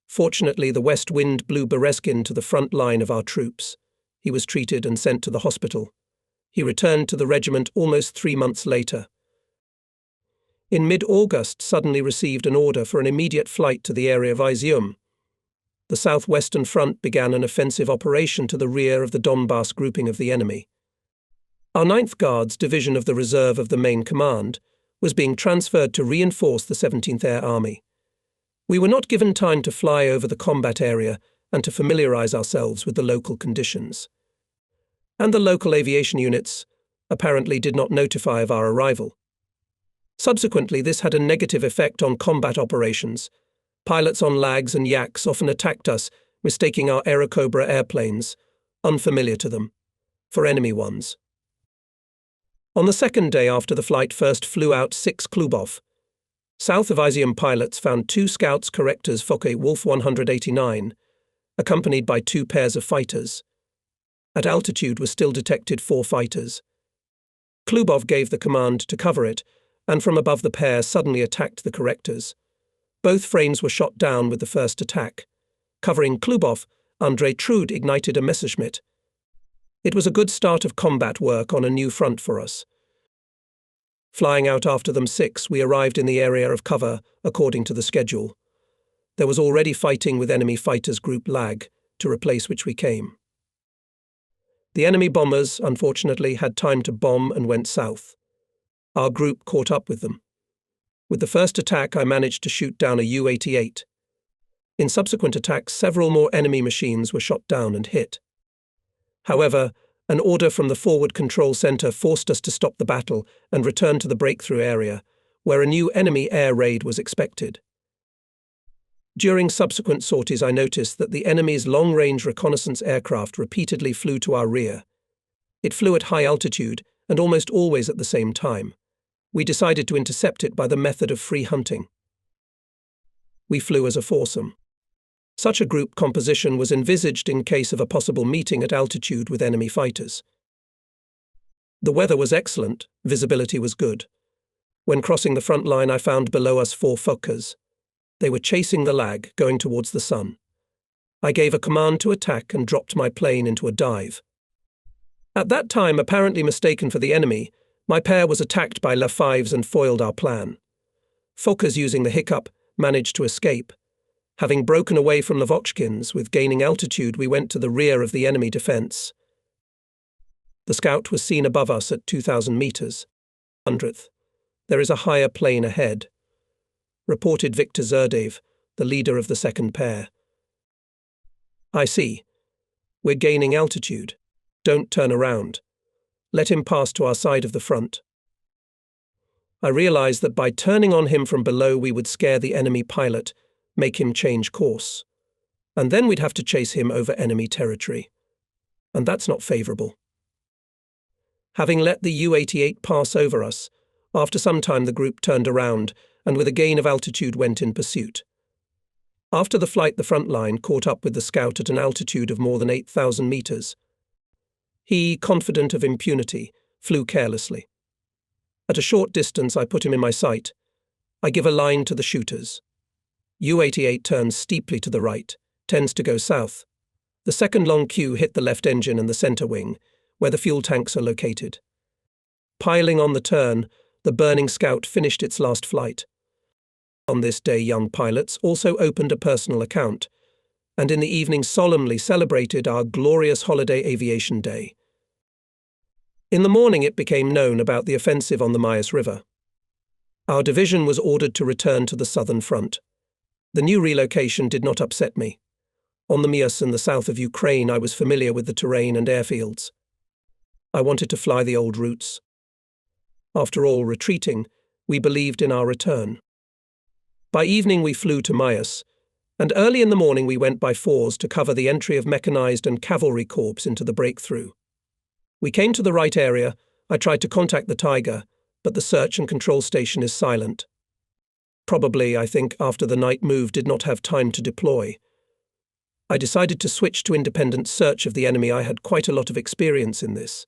Fortunately, the west wind blew Berezkin to the front line of our troops. He was treated and sent to the hospital. He returned to the regiment almost 3 months later. In mid-August, suddenly received an order for an immediate flight to the area of Izium. The southwestern front began an offensive operation to the rear of the Donbass grouping of the enemy. Our 9th Guards Division of the Reserve of the main command was being transferred to reinforce the 17th Air Army. We were not given time to fly over the combat area and to familiarize ourselves with the local conditions. And the local aviation units apparently did not notify of our arrival. Subsequently, this had a negative effect on combat operations. Pilots on Lags and Yaks often attacked us, mistaking our Aerocobra airplanes, unfamiliar to them, for enemy ones. On the second day after the flight first flew out 6 Klubov. South of Izium pilots found 2 scouts correctors Focke-Wulf 189, accompanied by 2 pairs of fighters. At altitude were still detected 4 fighters. Klubov gave the command to cover it, and from above the pair suddenly attacked the correctors. Both frames were shot down with the first attack. Covering Klubov, Andrei Trude ignited a Messerschmitt. It was a good start of combat work on a new front for us. Flying out after them 6, we arrived in the area of cover according to the schedule. There was already fighting with enemy fighters group Lag, to replace which we came. The enemy bombers, unfortunately, had time to bomb and went south. Our group caught up with them. With the first attack, I managed to shoot down a U-88. In subsequent attacks, several more enemy machines were shot down and hit. However, an order from the Forward Control Center forced us to stop the battle and return to the breakthrough area, where a new enemy air raid was expected. During subsequent sorties, I noticed that the enemy's long-range reconnaissance aircraft repeatedly flew to our rear. It flew at high altitude and almost always at the same time. We decided to intercept it by the method of free hunting. We flew as a foursome. Such a group composition was envisaged in case of a possible meeting at altitude with enemy fighters. The weather was excellent, visibility was good. When crossing the front line, I found below us 4 Fokkers. They were chasing the Lag, going towards the sun. I gave a command to attack and dropped my plane into a dive. At that time, apparently mistaken for the enemy, my pair was attacked by La-5s and foiled our plan. Fokkers, using the hiccup, managed to escape. Having broken away from Lavochkins, with gaining altitude, we went to the rear of the enemy defense. The scout was seen above us at 2,000 meters. 100th. There is a higher plane ahead. Reported Viktor Zerdev, the leader of the second pair. I see. We're gaining altitude. Don't turn around. Let him pass to our side of the front. I realized that by turning on him from below, we would scare the enemy pilot, make him change course. And then we'd have to chase him over enemy territory. And that's not favorable. Having let the U-88 pass over us, after some time the group turned around and with a gain of altitude went in pursuit. After the flight, the front line caught up with the scout at an altitude of more than 8,000 meters. He, confident of impunity, flew carelessly. At a short distance, I put him in my sight. I give a line to the shooters. U-88 turns steeply to the right, tends to go south. The second long Q hit the left engine and the center wing, where the fuel tanks are located. Piling on the turn, the burning scout finished its last flight. On this day, young pilots also opened a personal account. and in the evening solemnly celebrated our glorious holiday aviation day. In the morning it became known about the offensive on the Mias River. Our division was ordered to return to the southern front. The new relocation did not upset me. On the Mias in the south of Ukraine, I was familiar with the terrain and airfields. I wanted to fly the old routes. After all, retreating, we believed in our return. By evening we flew to Mias, and early in the morning we went by fours to cover the entry of mechanized and cavalry corps into the breakthrough. We came to the right area. I tried to contact the Tiger, but the search and control station is silent. Probably, I think, after the night move did not have time to deploy. I decided to switch to independent search of the enemy. I had quite a lot of experience in this.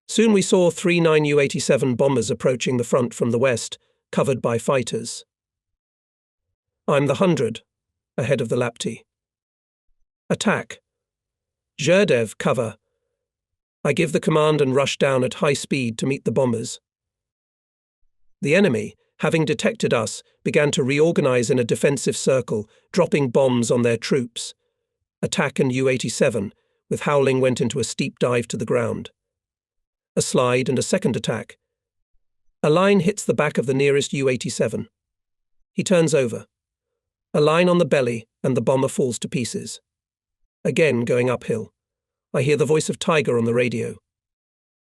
Soon we saw 3 9U-87 bombers approaching the front from the west, covered by fighters. I'm the 100, ahead of the Lapti. Attack. Zherdev, cover. I give the command and rush down at high speed to meet the bombers. The enemy, having detected us, began to reorganize in a defensive circle, dropping bombs on their troops. Attack and U-87, with Howling, went into a steep dive to the ground. A slide and a second attack. A line hits the back of the nearest U-87. He turns over. A line on the belly, and the bomber falls to pieces. Again going uphill. I hear the voice of Tiger on the radio.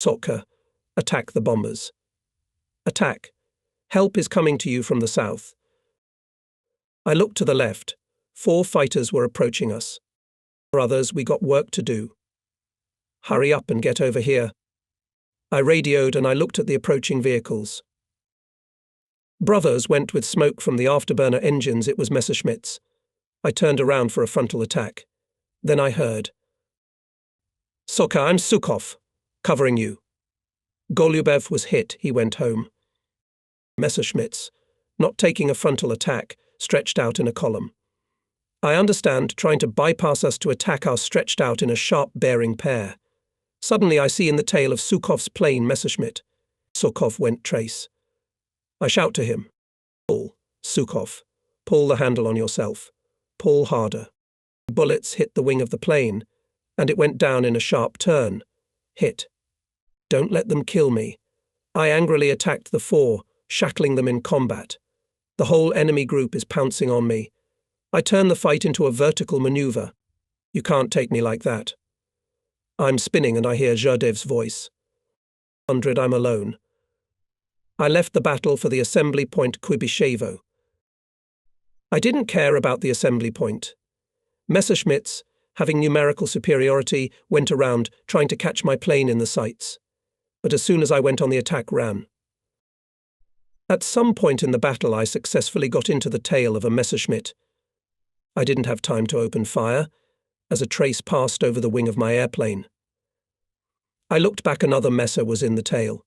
Sotka, attack the bombers. Attack. Help is coming to you from the south. I looked to the left. 4 fighters were approaching us. Brothers, we got work to do. Hurry up and get over here. I radioed and I looked at the approaching vehicles. Brothers went with smoke from the afterburner engines. It was Messerschmitts. I turned around for a frontal attack. Then I heard, Sotka, I'm Sukhov, covering you. Golubev was hit. He went home. Messerschmitts, not taking a frontal attack, stretched out in a column. I understand, trying to bypass us to attack us, stretched out in a sharp bearing pair. Suddenly I see in the tail of Sukhov's plane Messerschmitt. Sukhov went trace. I shout to him, pull, Sukhov, pull the handle on yourself. Pull harder. Bullets hit the wing of the plane, and it went down in a sharp turn. Hit. Don't let them kill me. I angrily attacked the 4, shackling them in combat. The whole enemy group is pouncing on me. I turn the fight into a vertical maneuver. You can't take me like that. I'm spinning and I hear Zherdev's voice. 100, I'm alone. I left the battle for the assembly point Kuibyshevo. I didn't care about the assembly point. Messerschmitts, having numerical superiority, went around trying to catch my plane in the sights. But as soon as I went on the attack, ran. At some point in the battle I successfully got into the tail of a Messerschmitt. I didn't have time to open fire, as a trace passed over the wing of my airplane. I looked back. Another Messer was in the tail.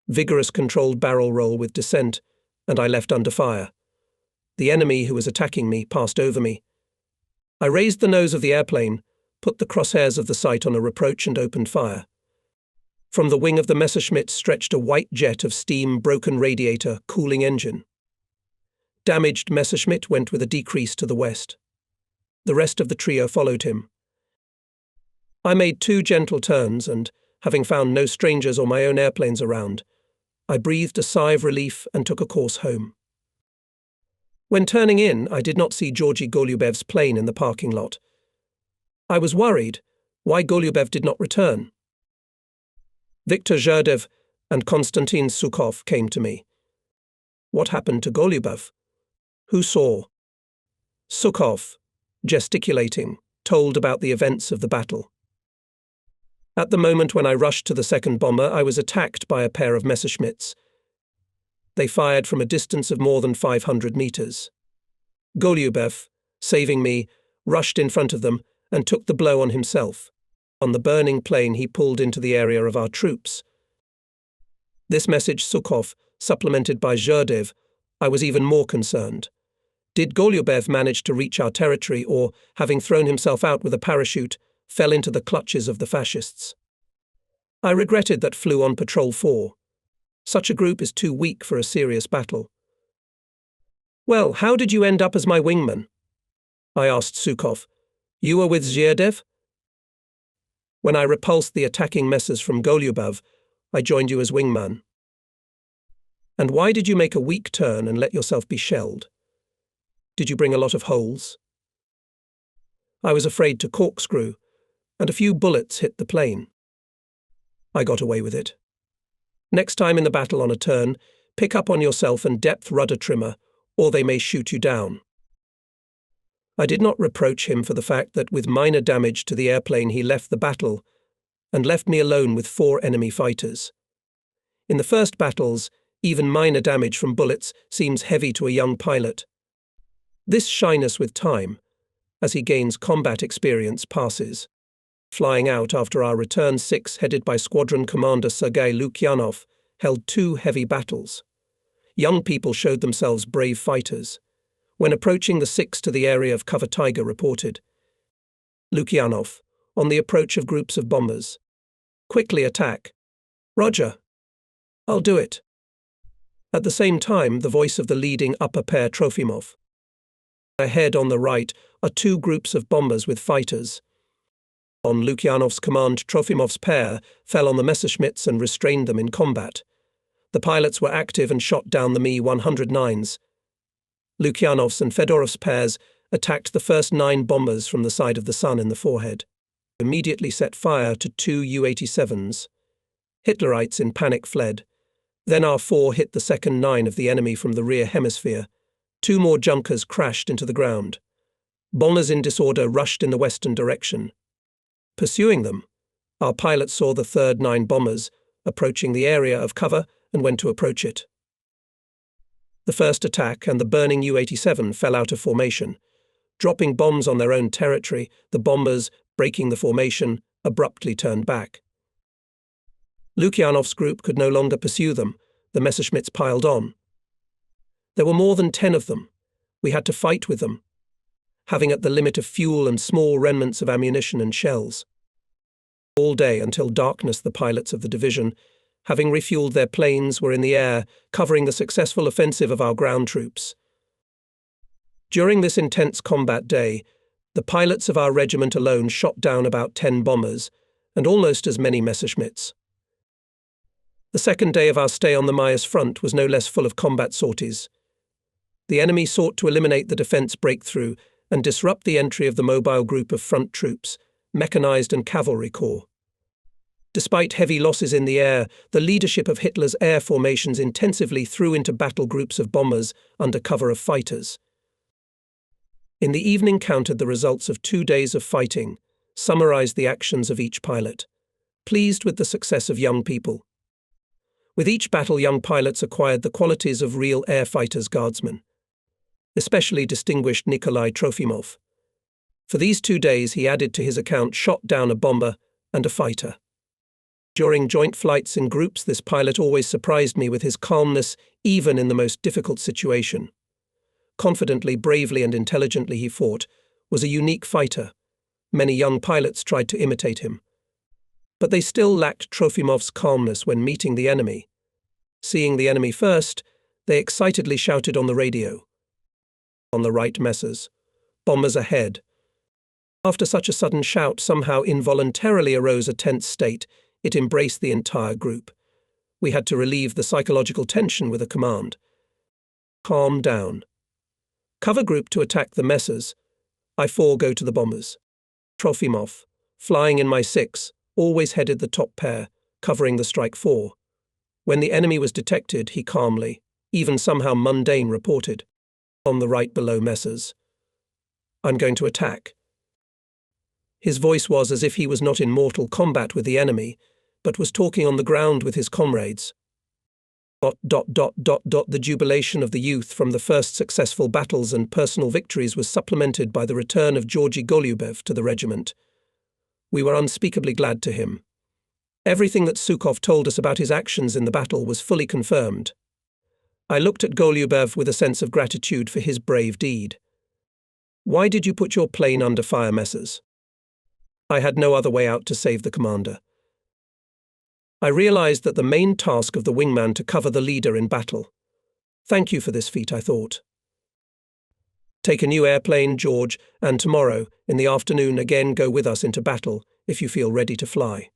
Vigorous controlled barrel roll with descent, and I left under fire. The enemy who was attacking me passed over me. I raised the nose of the airplane, put the crosshairs of the sight on a reproach and opened fire. From the wing of the Messerschmitt stretched a white jet of steam, broken radiator, cooling engine. Damaged Messerschmitt went with a decrease to the west. The rest of the trio followed him. I made 2 gentle turns and, having found no strangers or my own airplanes around, I breathed a sigh of relief and took a course home. When turning in, I did not see Georgy Golubev's plane in the parking lot. I was worried why Golubev did not return. Viktor Zherdev and Konstantin Sukhov came to me. What happened to Golubev? Who saw? Sukhov, gesticulating, told about the events of the battle. At the moment when I rushed to the second bomber, I was attacked by a pair of Messerschmitts. They fired from a distance of more than 500 meters. Golubev, saving me, rushed in front of them and took the blow on himself. On the burning plane, he pulled into the area of our troops. This message Sukhov, supplemented by Zherdev, I was even more concerned. Did Golubev manage to reach our territory or, having thrown himself out with a parachute, fell into the clutches of the fascists? I regretted that flew on Patrol 4. Such a group is too weak for a serious battle. Well, how did you end up as my wingman? I asked Sukhov. You were with Zhiedev? When I repulsed the attacking messes from Golubev, I joined you as wingman. And why did you make a weak turn and let yourself be shelled? Did you bring a lot of holes? I was afraid to corkscrew, and a few bullets hit the plane. I got away with it. Next time in the battle on a turn, pick up on yourself and depth rudder trimmer, or they may shoot you down. I did not reproach him for the fact that with minor damage to the airplane he left the battle and left me alone with 4 enemy fighters. In the first battles, even minor damage from bullets seems heavy to a young pilot. This shyness with time, as he gains combat experience, passes. Flying out after our return, 6, headed by Squadron Commander Sergei Lukyanov, held 2 heavy battles. Young people showed themselves brave fighters. When approaching the 6 to the area of Cover Tiger, reported, Lukyanov, on the approach of groups of bombers. Quickly attack. Roger. I'll do it. At the same time, the voice of the leading upper pair, Trofimov. Ahead on the right are 2 groups of bombers with fighters. On Lukyanov's command, Trofimov's pair fell on the Messerschmitts and restrained them in combat. The pilots were active and shot down the Mi-109s. Lukyanov's and Fedorov's pairs attacked the first 9 bombers from the side of the Sun in the forehead. Immediately set fire to 2 U-87s. Hitlerites in panic fled. Then our 4 hit the second 9 of the enemy from the rear hemisphere. 2 more Junkers crashed into the ground. Bombers in disorder rushed in the western direction. Pursuing them, our pilots saw the third 9 bombers approaching the area of cover and went to approach it. The first attack and the burning U-87 fell out of formation. Dropping bombs on their own territory, the bombers, breaking the formation, abruptly turned back. Lukyanov's group could no longer pursue them. The Messerschmitts piled on. There were more than 10 of them. We had to fight with them, having at the limit of fuel and small remnants of ammunition and shells. All day until darkness, the pilots of the division, having refueled their planes, were in the air, covering the successful offensive of our ground troops. During this intense combat day, the pilots of our regiment alone shot down about 10 bombers and almost as many Messerschmitts. The second day of our stay on the Maya's front was no less full of combat sorties. The enemy sought to eliminate the defence breakthrough and disrupt the entry of the mobile group of front troops, mechanized and cavalry corps. Despite heavy losses in the air, the leadership of Hitler's air formations intensively threw into battle groups of bombers under cover of fighters. In the evening counted the results of 2 days of fighting, summarized the actions of each pilot, pleased with the success of young people. With each battle, young pilots acquired the qualities of real air fighters' guardsmen. Especially distinguished Nikolai Trofimov. For these 2 days he added to his account shot down a bomber and a fighter. During joint flights in groups, this pilot always surprised me with his calmness, even in the most difficult situation. Confidently, bravely and intelligently he fought, was a unique fighter. Many young pilots tried to imitate him. But they still lacked Trofimov's calmness when meeting the enemy. Seeing the enemy first, they excitedly shouted on the radio. On the right, Messrs. Bombers ahead. After such a sudden shout, somehow involuntarily arose a tense state. It embraced the entire group. We had to relieve the psychological tension with a command. Calm down. Cover group to attack the Messrs. I 4 go to the bombers. Trofimov, flying in my 6, always headed the top pair, covering the strike 4. When the enemy was detected, he calmly, even somehow mundane, reported. On the right below, Messrs. I'm going to attack. His voice was as if he was not in mortal combat with the enemy, but was talking on the ground with his comrades. The jubilation of the youth from the first successful battles and personal victories was supplemented by the return of Georgy Golubev to the regiment. We were unspeakably glad to him. Everything that Sukhov told us about his actions in the battle was fully confirmed. I looked at Golubev with a sense of gratitude for his brave deed. Why did you put your plane under fire, Messrs? I had no other way out to save the commander. I realized that the main task of the wingman to cover the leader in battle. Thank you for this feat, I thought. Take a new airplane, George, and tomorrow, in the afternoon, again go with us into battle, if you feel ready to fly.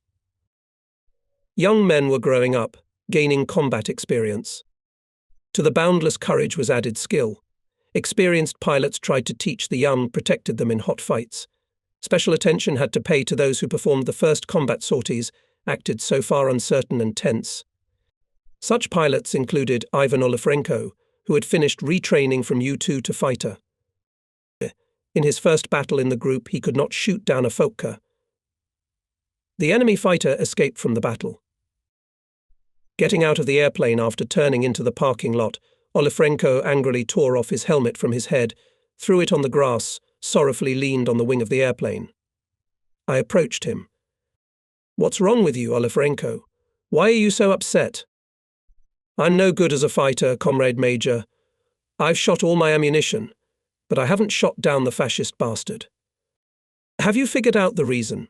Young men were growing up, gaining combat experience. To the boundless courage was added skill. Experienced pilots tried to teach the young, protected them in hot fights. Special attention had to pay to those who performed the first combat sorties, acted so far uncertain and tense. Such pilots included Ivan Olafrenko, who had finished retraining from U-2 to fighter. In his first battle in the group, he could not shoot down a Fokker. The enemy fighter escaped from the battle. Getting out of the airplane after turning into the parking lot, Olafrenko angrily tore off his helmet from his head, threw it on the grass, sorrowfully leaned on the wing of the airplane. I approached him. "What's wrong with you, Olafrenko? Why are you so upset?" "I'm no good as a fighter, Comrade Major. I've shot all my ammunition, but I haven't shot down the fascist bastard." "Have you figured out the reason?"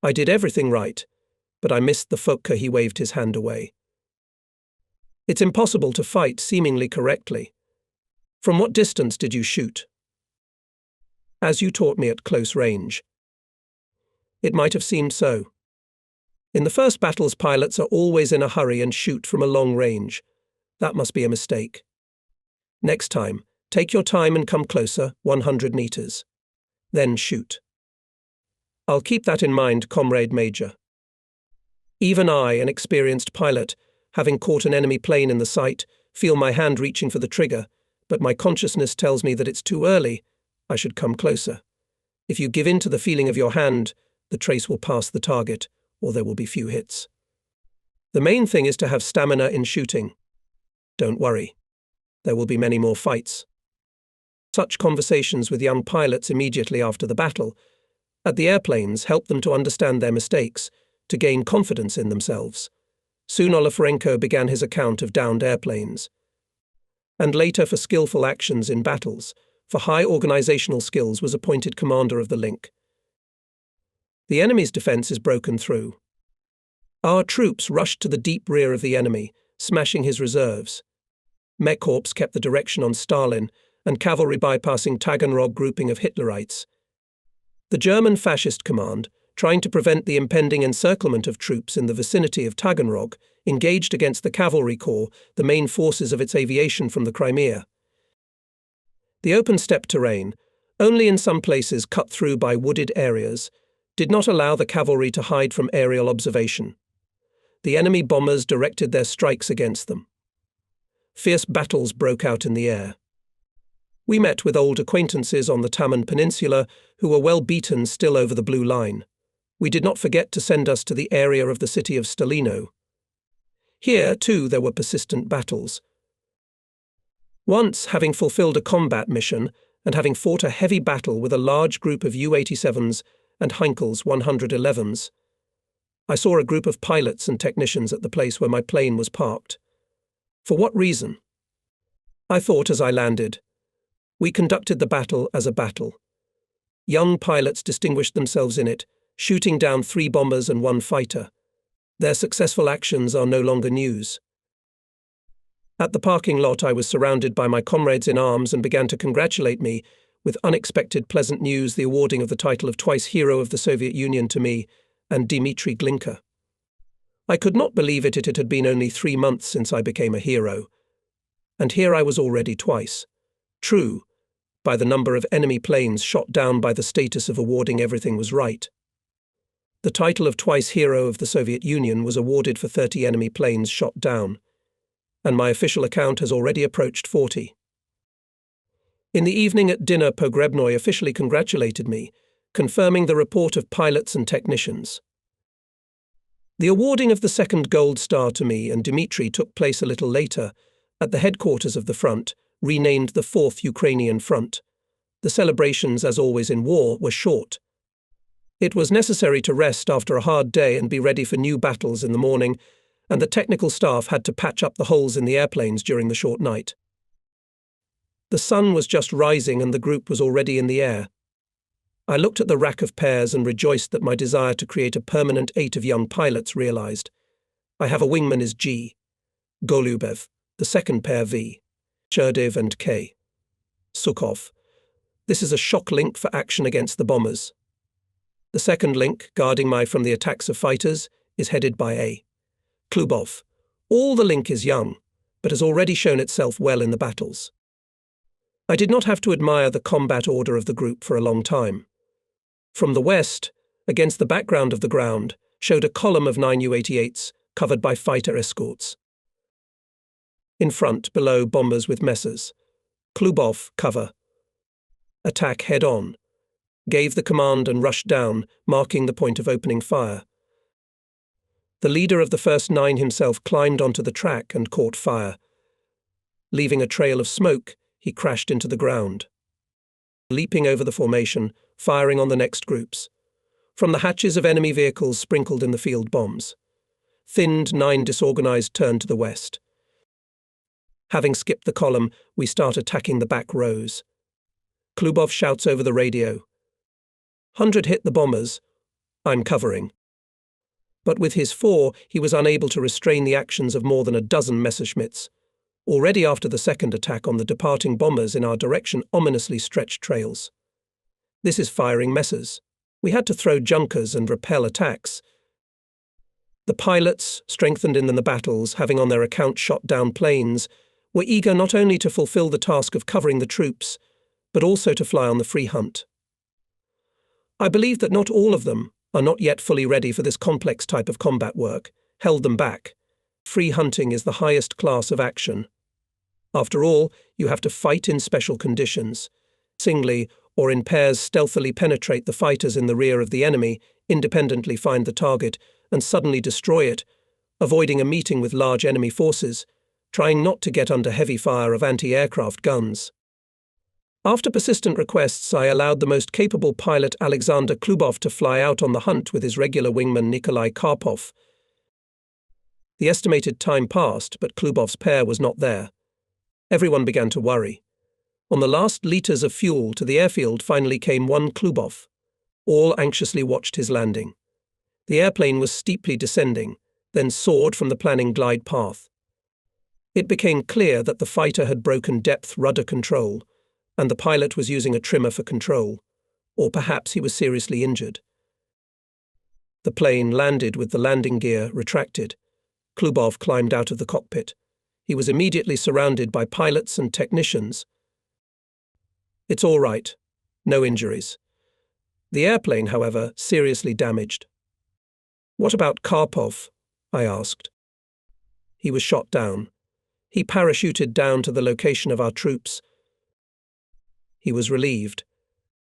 "I did everything right, but I missed the Fokker." He waved his hand away. "It's impossible to fight seemingly correctly. From what distance did you shoot?" "As you taught me, at close range." "It might have seemed so. In the first battles, pilots are always in a hurry and shoot from a long range. That must be a mistake. Next time, take your time and come closer, 100 meters. Then shoot." "I'll keep that in mind, Comrade Major." Even I, an experienced pilot, having caught an enemy plane in the sight, feel my hand reaching for the trigger, but my consciousness tells me that it's too early. I should come closer. If you give in to the feeling of your hand, the trace will pass the target, or there will be few hits. The main thing is to have stamina in shooting. Don't worry. There will be many more fights. Such conversations with young pilots immediately after the battle at the airplanes help them to understand their mistakes, to gain confidence in themselves. Soon Olafrenko began his account of downed airplanes. And later, for skillful actions in battles, for high organizational skills, was appointed commander of the link. The enemy's defense is broken through. Our troops rushed to the deep rear of the enemy, smashing his reserves. Mechkorps kept the direction on Stalin, and cavalry bypassing Taganrog grouping of Hitlerites. The German fascist command, trying to prevent the impending encirclement of troops in the vicinity of Taganrog, engaged against the cavalry corps, the main forces of its aviation from the Crimea. The open steppe terrain, only in some places cut through by wooded areas, did not allow the cavalry to hide from aerial observation. The enemy bombers directed their strikes against them. Fierce battles broke out in the air. We met with old acquaintances on the Taman Peninsula who were well beaten still over the Blue Line. We did not forget to send us to the area of the city of Stalino. Here, too, there were persistent battles. Once, having fulfilled a combat mission and having fought a heavy battle with a large group of U-87s and Heinkel's 111s, I saw a group of pilots and technicians at the place where my plane was parked. For what reason? I thought as I landed. We conducted the battle as a battle. Young pilots distinguished themselves in it, shooting down 3 bombers and 1 fighter. Their successful actions are no longer news. At the parking lot, I was surrounded by my comrades in arms and began to congratulate me, with unexpected pleasant news, the awarding of the title of twice Hero of the Soviet Union to me and Dmitry Glinka. I could not believe it. It had been only 3 months since I became a hero. And here I was already twice. True, by the number of enemy planes shot down, by the status of awarding everything was right. The title of twice Hero of the Soviet Union was awarded for 30 enemy planes shot down, and my official account has already approached 40. In the evening at dinner, Pogrebnoy officially congratulated me, confirming the report of pilots and technicians. The awarding of the 2nd Gold Star to me and Dmitry took place a little later, at the headquarters of the front, renamed the 4th Ukrainian Front. The celebrations, as always in war, were short. It was necessary to rest after a hard day and be ready for new battles in the morning, and the technical staff had to patch up the holes in the airplanes during the short night. The sun was just rising and the group was already in the air. I looked at the rack of pairs and rejoiced that my desire to create a permanent 8 of young pilots realized. I have a wingman is G. Golubev, the 2nd pair V. Cherdev and K. Sukhov. This is a shock link for action against the bombers. The second link, guarding my from the attacks of fighters, is headed by A. Klubov. All the link is young, but has already shown itself well in the battles. I did not have to admire the combat order of the group for a long time. From the west, against the background of the ground, showed a column of 9 U-88s covered by fighter escorts. In front, below, bombers with Messers. Klubov, cover. Attack head-on. Gave the command and rushed down, marking the point of opening fire. The leader of the first 9 himself climbed onto the track and caught fire. Leaving a trail of smoke, he crashed into the ground. Leaping over the formation, firing on the next groups. From the hatches of enemy vehicles sprinkled in the field bombs. Thinned 9 disorganized turned to the west. Having skipped the column, we start attacking the back rows. Klubov shouts over the radio. 100 hit the bombers. I'm covering. But with his 4, he was unable to restrain the actions of more than a dozen Messerschmitts. Already after the second attack on the departing bombers in our direction ominously stretched trails. This is firing Messers. We had to throw junkers and repel attacks. The pilots, strengthened in the battles, having on their account shot down planes, were eager not only to fulfill the task of covering the troops, but also to fly on the free hunt. I believe that not all of them are not yet fully ready for this complex type of combat work, held them back. Free hunting is the highest class of action. After all, you have to fight in special conditions. Singly or in pairs stealthily penetrate the fighters in the rear of the enemy, independently find the target, and suddenly destroy it, avoiding a meeting with large enemy forces, trying not to get under heavy fire of anti-aircraft guns. After persistent requests, I allowed the most capable pilot Alexander Klubov to fly out on the hunt with his regular wingman Nikolai Karpov. The estimated time passed, but Klubov's pair was not there. Everyone began to worry. On the last litres of fuel to the airfield finally came one Klubov. All anxiously watched his landing. The airplane was steeply descending, then soared from the planning glide path. It became clear that the fighter had broken depth rudder control, and the pilot was using a trimmer for control, or perhaps he was seriously injured. The plane landed with the landing gear retracted. Klubov climbed out of the cockpit. He was immediately surrounded by pilots and technicians. It's all right. No injuries. The airplane, however, seriously damaged. What about Karpov? I asked. He was shot down. He parachuted down to the location of our troops. He was relieved.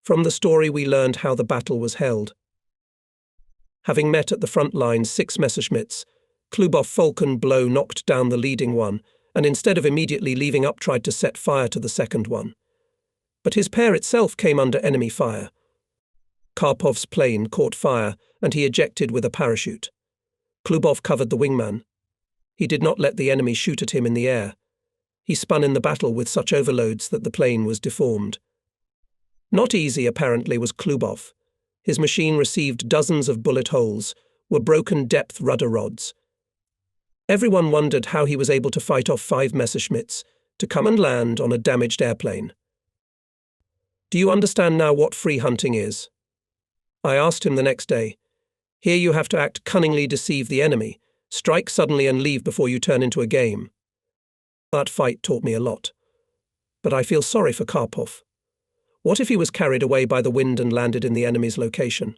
From the story we learned how the battle was held. Having met at the front lines 6 Messerschmitts, Klubov Falcon blow knocked down the leading one, and instead of immediately leaving up tried to set fire to the second one. But his pair itself came under enemy fire. Karpov's plane caught fire, and he ejected with a parachute. Klubov covered the wingman. He did not let the enemy shoot at him in the air. He spun in the battle with such overloads that the plane was deformed. Not easy, apparently, was Klubov. His machine received dozens of bullet holes, were broken depth rudder rods. Everyone wondered how he was able to fight off 5 Messerschmitts to come and land on a damaged airplane. Do you understand now what free hunting is? I asked him the next day. Here you have to act cunningly, deceive the enemy, strike suddenly and leave before you turn into a game. That fight taught me a lot. But I feel sorry for Karpov. What if he was carried away by the wind and landed in the enemy's location?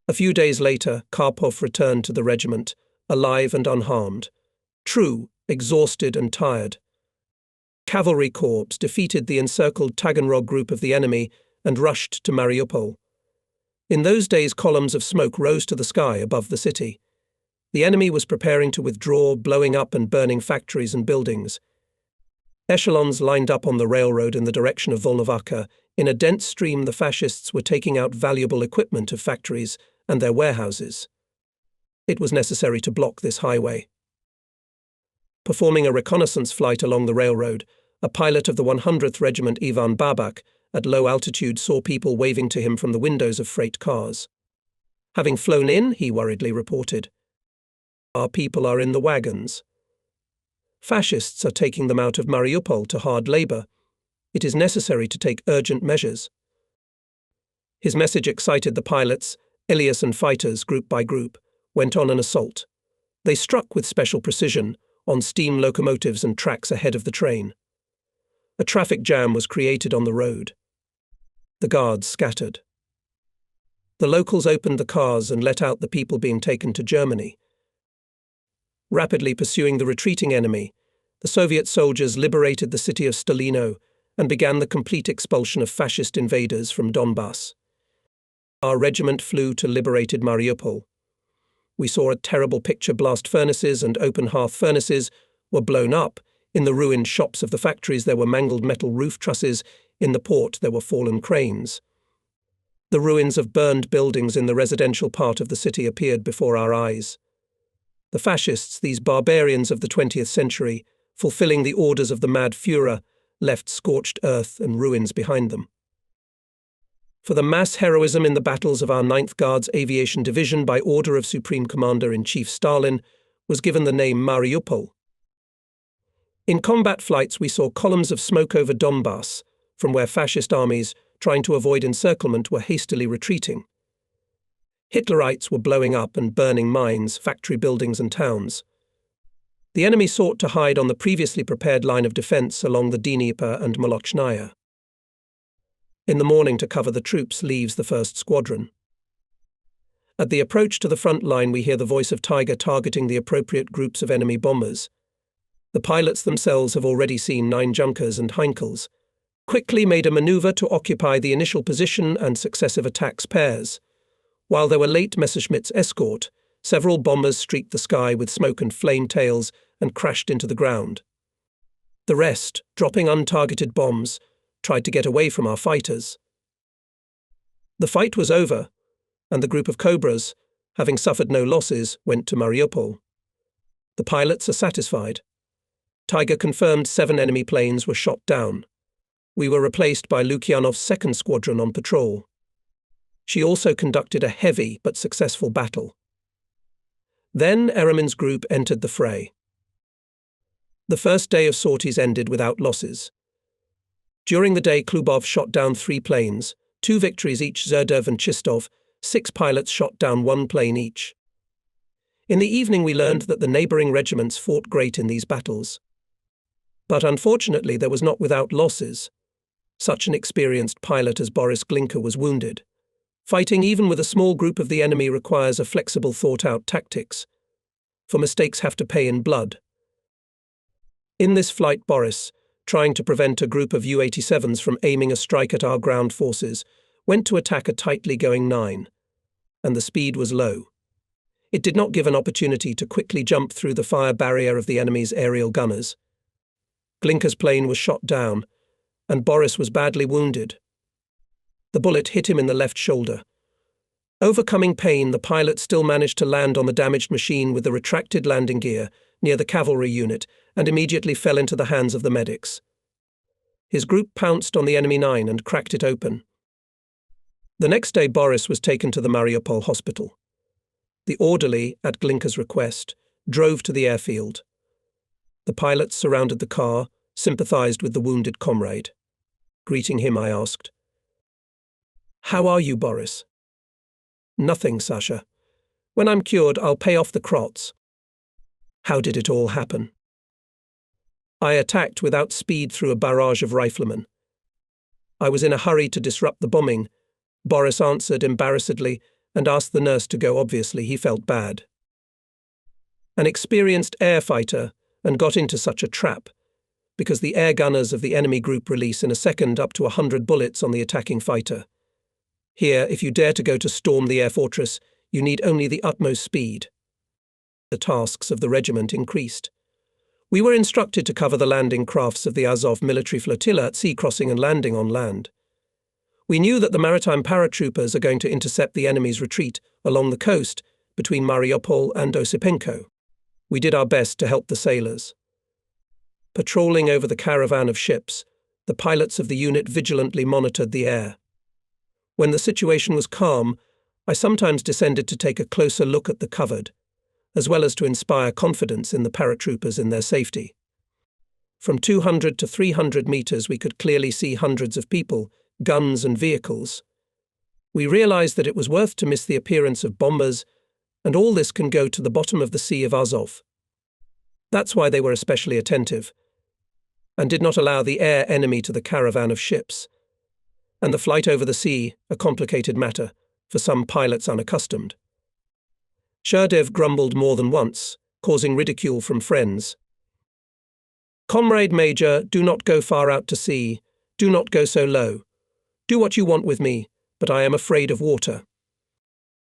A few days later, Karpov returned to the regiment, alive and unharmed. True, exhausted and tired. Cavalry corps defeated the encircled Taganrog group of the enemy and rushed to Mariupol. In those days, columns of smoke rose to the sky above the city. The enemy was preparing to withdraw, blowing up and burning factories and buildings. Echelons lined up on the railroad in the direction of Volnovakha. In a dense stream, the fascists were taking out valuable equipment of factories and their warehouses. It was necessary to block this highway. Performing a reconnaissance flight along the railroad, a pilot of the 100th Regiment, Ivan Babak, at low altitude saw people waving to him from the windows of freight cars. Having flown in, he worriedly reported, "Our people are in the wagons. Fascists are taking them out of Mariupol to hard labor. It is necessary to take urgent measures. His message excited the pilots. Elias and fighters, group by group, went on an assault. They struck with special precision on steam locomotives and tracks ahead of the train. A traffic jam was created on the road. The guards scattered. The locals opened the cars and let out the people being taken to Germany. Rapidly pursuing the retreating enemy, the Soviet soldiers liberated the city of Stalino and began the complete expulsion of fascist invaders from Donbass. Our regiment flew to liberated Mariupol. We saw a terrible picture. Blast furnaces and open hearth furnaces were blown up. In the ruined shops of the factories there were mangled metal roof trusses. In the port there were fallen cranes. The ruins of burned buildings in the residential part of the city appeared before our eyes. The fascists, these barbarians of the 20th century, fulfilling the orders of the mad Führer, left scorched earth and ruins behind them. For the mass heroism in the battles of our 9th Guards Aviation Division by order of Supreme Commander-in-Chief Stalin was given the name Mariupol. In combat flights we saw columns of smoke over Donbass, from where fascist armies, trying to avoid encirclement, were hastily retreating. Hitlerites were blowing up and burning mines, factory buildings and towns. The enemy sought to hide on the previously prepared line of defense along the Dnieper and Molochnaya. In the morning, to cover the troops, leaves the 1st Squadron. At the approach to the front line we hear the voice of Tiger targeting the appropriate groups of enemy bombers. The pilots themselves have already seen 9 Junkers and Heinkels, quickly made a maneuver to occupy the initial position and successive attacks pairs. While there were late Messerschmitt's escort, several bombers streaked the sky with smoke and flame tails and crashed into the ground. The rest, dropping untargeted bombs, tried to get away from our fighters. The fight was over, and the group of Cobras, having suffered no losses, went to Mariupol. The pilots are satisfied. Tiger confirmed 7 enemy planes were shot down. We were replaced by Lukyanov's 2nd Squadron on patrol. She also conducted a heavy but successful battle. Then Eremen's group entered the fray. The first day of sorties ended without losses. During the day, Klubov shot down 3 planes, 2 victories each. Zerdov and Chistov, 6 pilots shot down 1 plane each. In the evening we learned that the neighbouring regiments fought great in these battles. But unfortunately there was not without losses. Such an experienced pilot as Boris Glinka was wounded. Fighting even with a small group of the enemy requires a flexible, thought-out tactics, for mistakes have to pay in blood. In this flight, Boris, trying to prevent a group of U-87s from aiming a strike at our ground forces, went to attack a tightly going 9, and the speed was low. It did not give an opportunity to quickly jump through the fire barrier of the enemy's aerial gunners. Glinka's plane was shot down, and Boris was badly wounded. The bullet hit him in the left shoulder. Overcoming pain, the pilot still managed to land on the damaged machine with the retracted landing gear near the cavalry unit and immediately fell into the hands of the medics. His group pounced on the enemy 9 and cracked it open. The next day Boris was taken to the Mariupol hospital. The orderly, at Glinka's request, drove to the airfield. The pilots surrounded the car, sympathized with the wounded comrade. Greeting him, I asked, "How are you, Boris?" "Nothing, Sasha. When I'm cured, I'll pay off the Krots." "How did it all happen?" "I attacked without speed through a barrage of riflemen. I was in a hurry to disrupt the bombing," Boris answered embarrassedly and asked the nurse to go. Obviously, he felt bad. An experienced air fighter, and got into such a trap, because the air gunners of the enemy group release in a second up to 100 bullets on the attacking fighter. Here, if you dare to go to storm the air fortress, you need only the utmost speed. The tasks of the regiment increased. We were instructed to cover the landing crafts of the Azov military flotilla at sea, crossing and landing on land. We knew that the maritime paratroopers are going to intercept the enemy's retreat along the coast between Mariupol and Osipenko. We did our best to help the sailors. Patrolling over the caravan of ships, the pilots of the unit vigilantly monitored the air. When the situation was calm, I sometimes descended to take a closer look at the covered, as well as to inspire confidence in the paratroopers in their safety. From 200 to 300 meters, we could clearly see hundreds of people, guns and vehicles. We realized that it was worth to miss the appearance of bombers, and all this can go to the bottom of the Sea of Azov. That's why they were especially attentive, and did not allow the air enemy to the caravan of ships. And the flight over the sea, a complicated matter, for some pilots unaccustomed. Sherdev grumbled more than once, causing ridicule from friends. "Comrade Major, do not go far out to sea. Do not go so low. Do what you want with me, but I am afraid of water."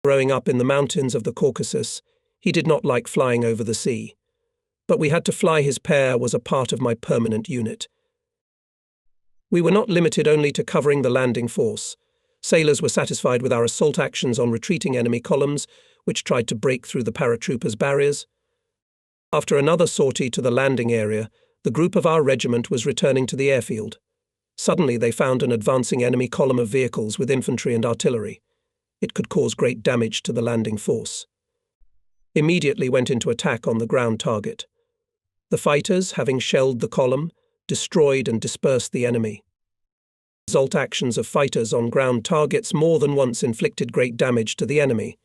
Growing up in the mountains of the Caucasus, he did not like flying over the sea. But we had to fly. His pair was a part of my permanent unit. We were not limited only to covering the landing force. Sailors were satisfied with our assault actions on retreating enemy columns, which tried to break through the paratroopers' barriers. After another sortie to the landing area, the group of our regiment was returning to the airfield. Suddenly they found an advancing enemy column of vehicles with infantry and artillery. It could cause great damage to the landing force. Immediately went into attack on the ground target. The fighters, having shelled the column, destroyed and dispersed the enemy. Assault actions of fighters on ground targets more than once inflicted great damage to the enemy.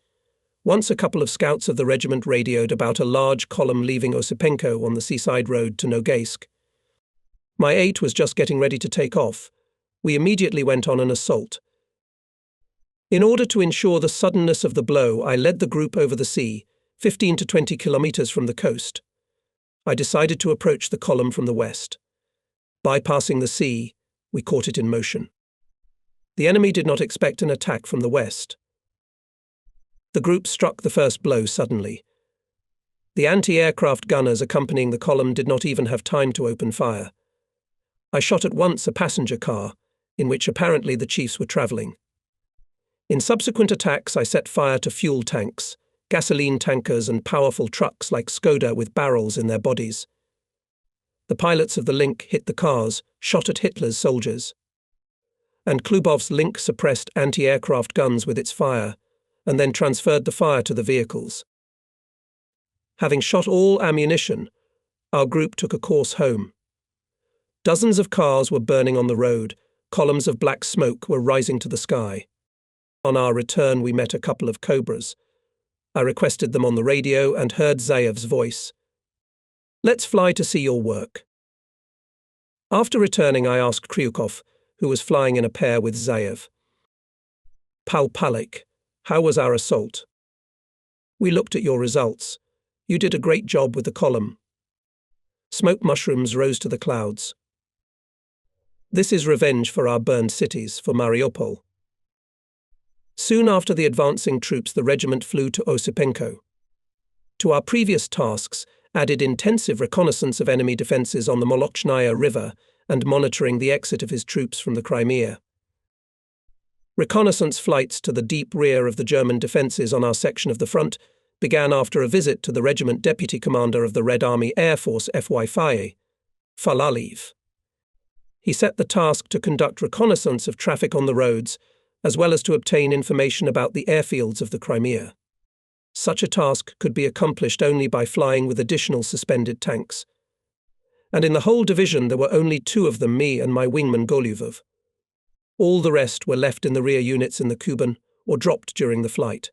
Once a couple of scouts of the regiment radioed about a large column leaving Osipenko on the seaside road to Nogaisk. My 8 was just getting ready to take off. We immediately went on an assault. In order to ensure the suddenness of the blow, I led the group over the sea, 15 to 20 kilometers from the coast. I decided to approach the column from the west. Bypassing the sea, we caught it in motion. The enemy did not expect an attack from the west. The group struck the first blow suddenly. The anti-aircraft gunners accompanying the column did not even have time to open fire. I shot at once a passenger car, in which apparently the chiefs were travelling. In subsequent attacks, I set fire to fuel tanks, gasoline tankers and powerful trucks like Skoda with barrels in their bodies. The pilots of the Link hit the cars, shot at Hitler's soldiers. And Klubov's Link suppressed anti-aircraft guns with its fire, and then transferred the fire to the vehicles. Having shot all ammunition, our group took a course home. Dozens of cars were burning on the road, columns of black smoke were rising to the sky. On our return, we met a couple of Cobras. I requested them on the radio and heard Zayev's voice. "Let's fly to see your work." After returning, I asked Kryukov, who was flying in a pair with Zayev. "Pal Palik, how was our assault?" "We looked at your results. You did a great job with the column." Smoke mushrooms rose to the clouds. "This is revenge for our burned cities, for Mariupol." Soon after the advancing troops, the regiment flew to Osipenko. To our previous tasks, added intensive reconnaissance of enemy defences on the Molochnaya River and monitoring the exit of his troops from the Crimea. Reconnaissance flights to the deep rear of the German defences on our section of the front began after a visit to the regiment deputy commander of the Red Army Air Force FY Faye, Falaliv. He set the task to conduct reconnaissance of traffic on the roads, as well as to obtain information about the airfields of the Crimea. Such a task could be accomplished only by flying with additional suspended tanks. And in the whole division there were only 2 of them, me and my wingman Golyubov. All the rest were left in the rear units in the Kuban or dropped during the flight.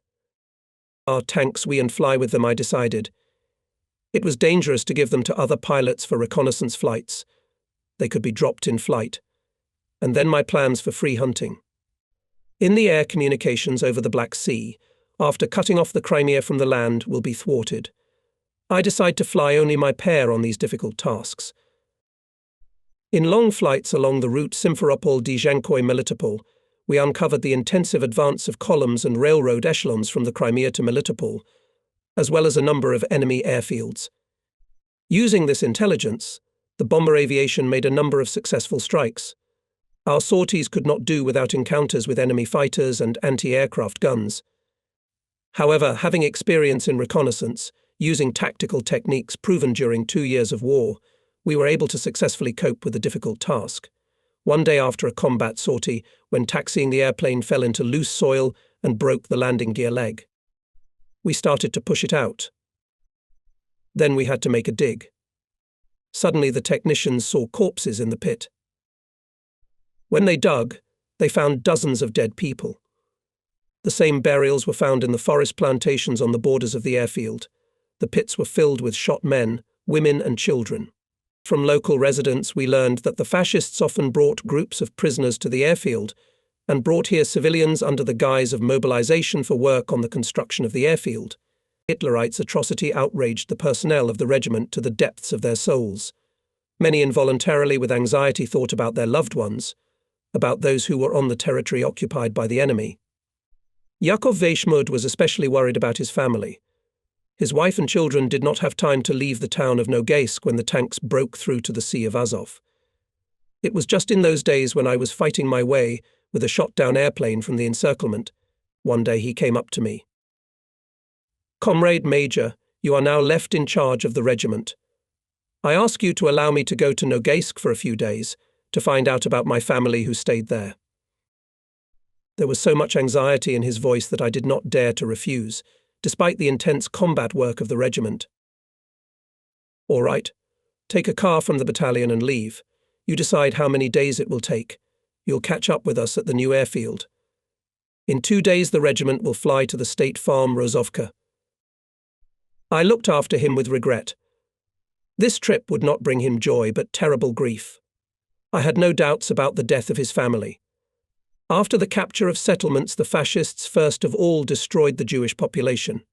Our tanks, we and fly with them, I decided. It was dangerous to give them to other pilots for reconnaissance flights. They could be dropped in flight. And then my plans for free hunting. In the air, communications over the Black Sea, after cutting off the Crimea from the land, will be thwarted. I decide to fly only my pair on these difficult tasks. In long flights along the route Simferopol-Dzhankoy-Melitopol, we uncovered the intensive advance of columns and railroad echelons from the Crimea to Melitopol, as well as a number of enemy airfields. Using this intelligence, the bomber aviation made a number of successful strikes. Our sorties could not do without encounters with enemy fighters and anti-aircraft guns. However, having experience in reconnaissance, using tactical techniques proven during 2 years of war, we were able to successfully cope with the difficult task. One day after a combat sortie, when taxiing, the airplane fell into loose soil and broke the landing gear leg. We started to push it out. Then we had to make a dig. Suddenly the technicians saw corpses in the pit. When they dug, they found dozens of dead people. The same burials were found in the forest plantations on the borders of the airfield. The pits were filled with shot men, women and children. From local residents, we learned that the fascists often brought groups of prisoners to the airfield and brought here civilians under the guise of mobilization for work on the construction of the airfield. Hitlerites' atrocity outraged the personnel of the regiment to the depths of their souls. Many involuntarily with anxiety thought about their loved ones, about those who were on the territory occupied by the enemy. Yakov Weishmud was especially worried about his family. His wife and children did not have time to leave the town of Nogaisk when the tanks broke through to the Sea of Azov. It was just in those days when I was fighting my way with a shot-down airplane from the encirclement. One day he came up to me. "Comrade Major, you are now left in charge of the regiment. I ask you to allow me to go to Nogaisk for a few days to find out about my family who stayed there." There was so much anxiety in his voice that I did not dare to refuse, despite the intense combat work of the regiment. "All right. Take a car from the battalion and leave. You decide how many days it will take. You'll catch up with us at the new airfield. In 2 days the regiment will fly to the state farm Rozovka." I looked after him with regret. This trip would not bring him joy, but terrible grief. I had no doubts about the death of his family. After the capture of settlements, the fascists first of all destroyed the Jewish population.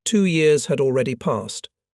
2 years had already passed.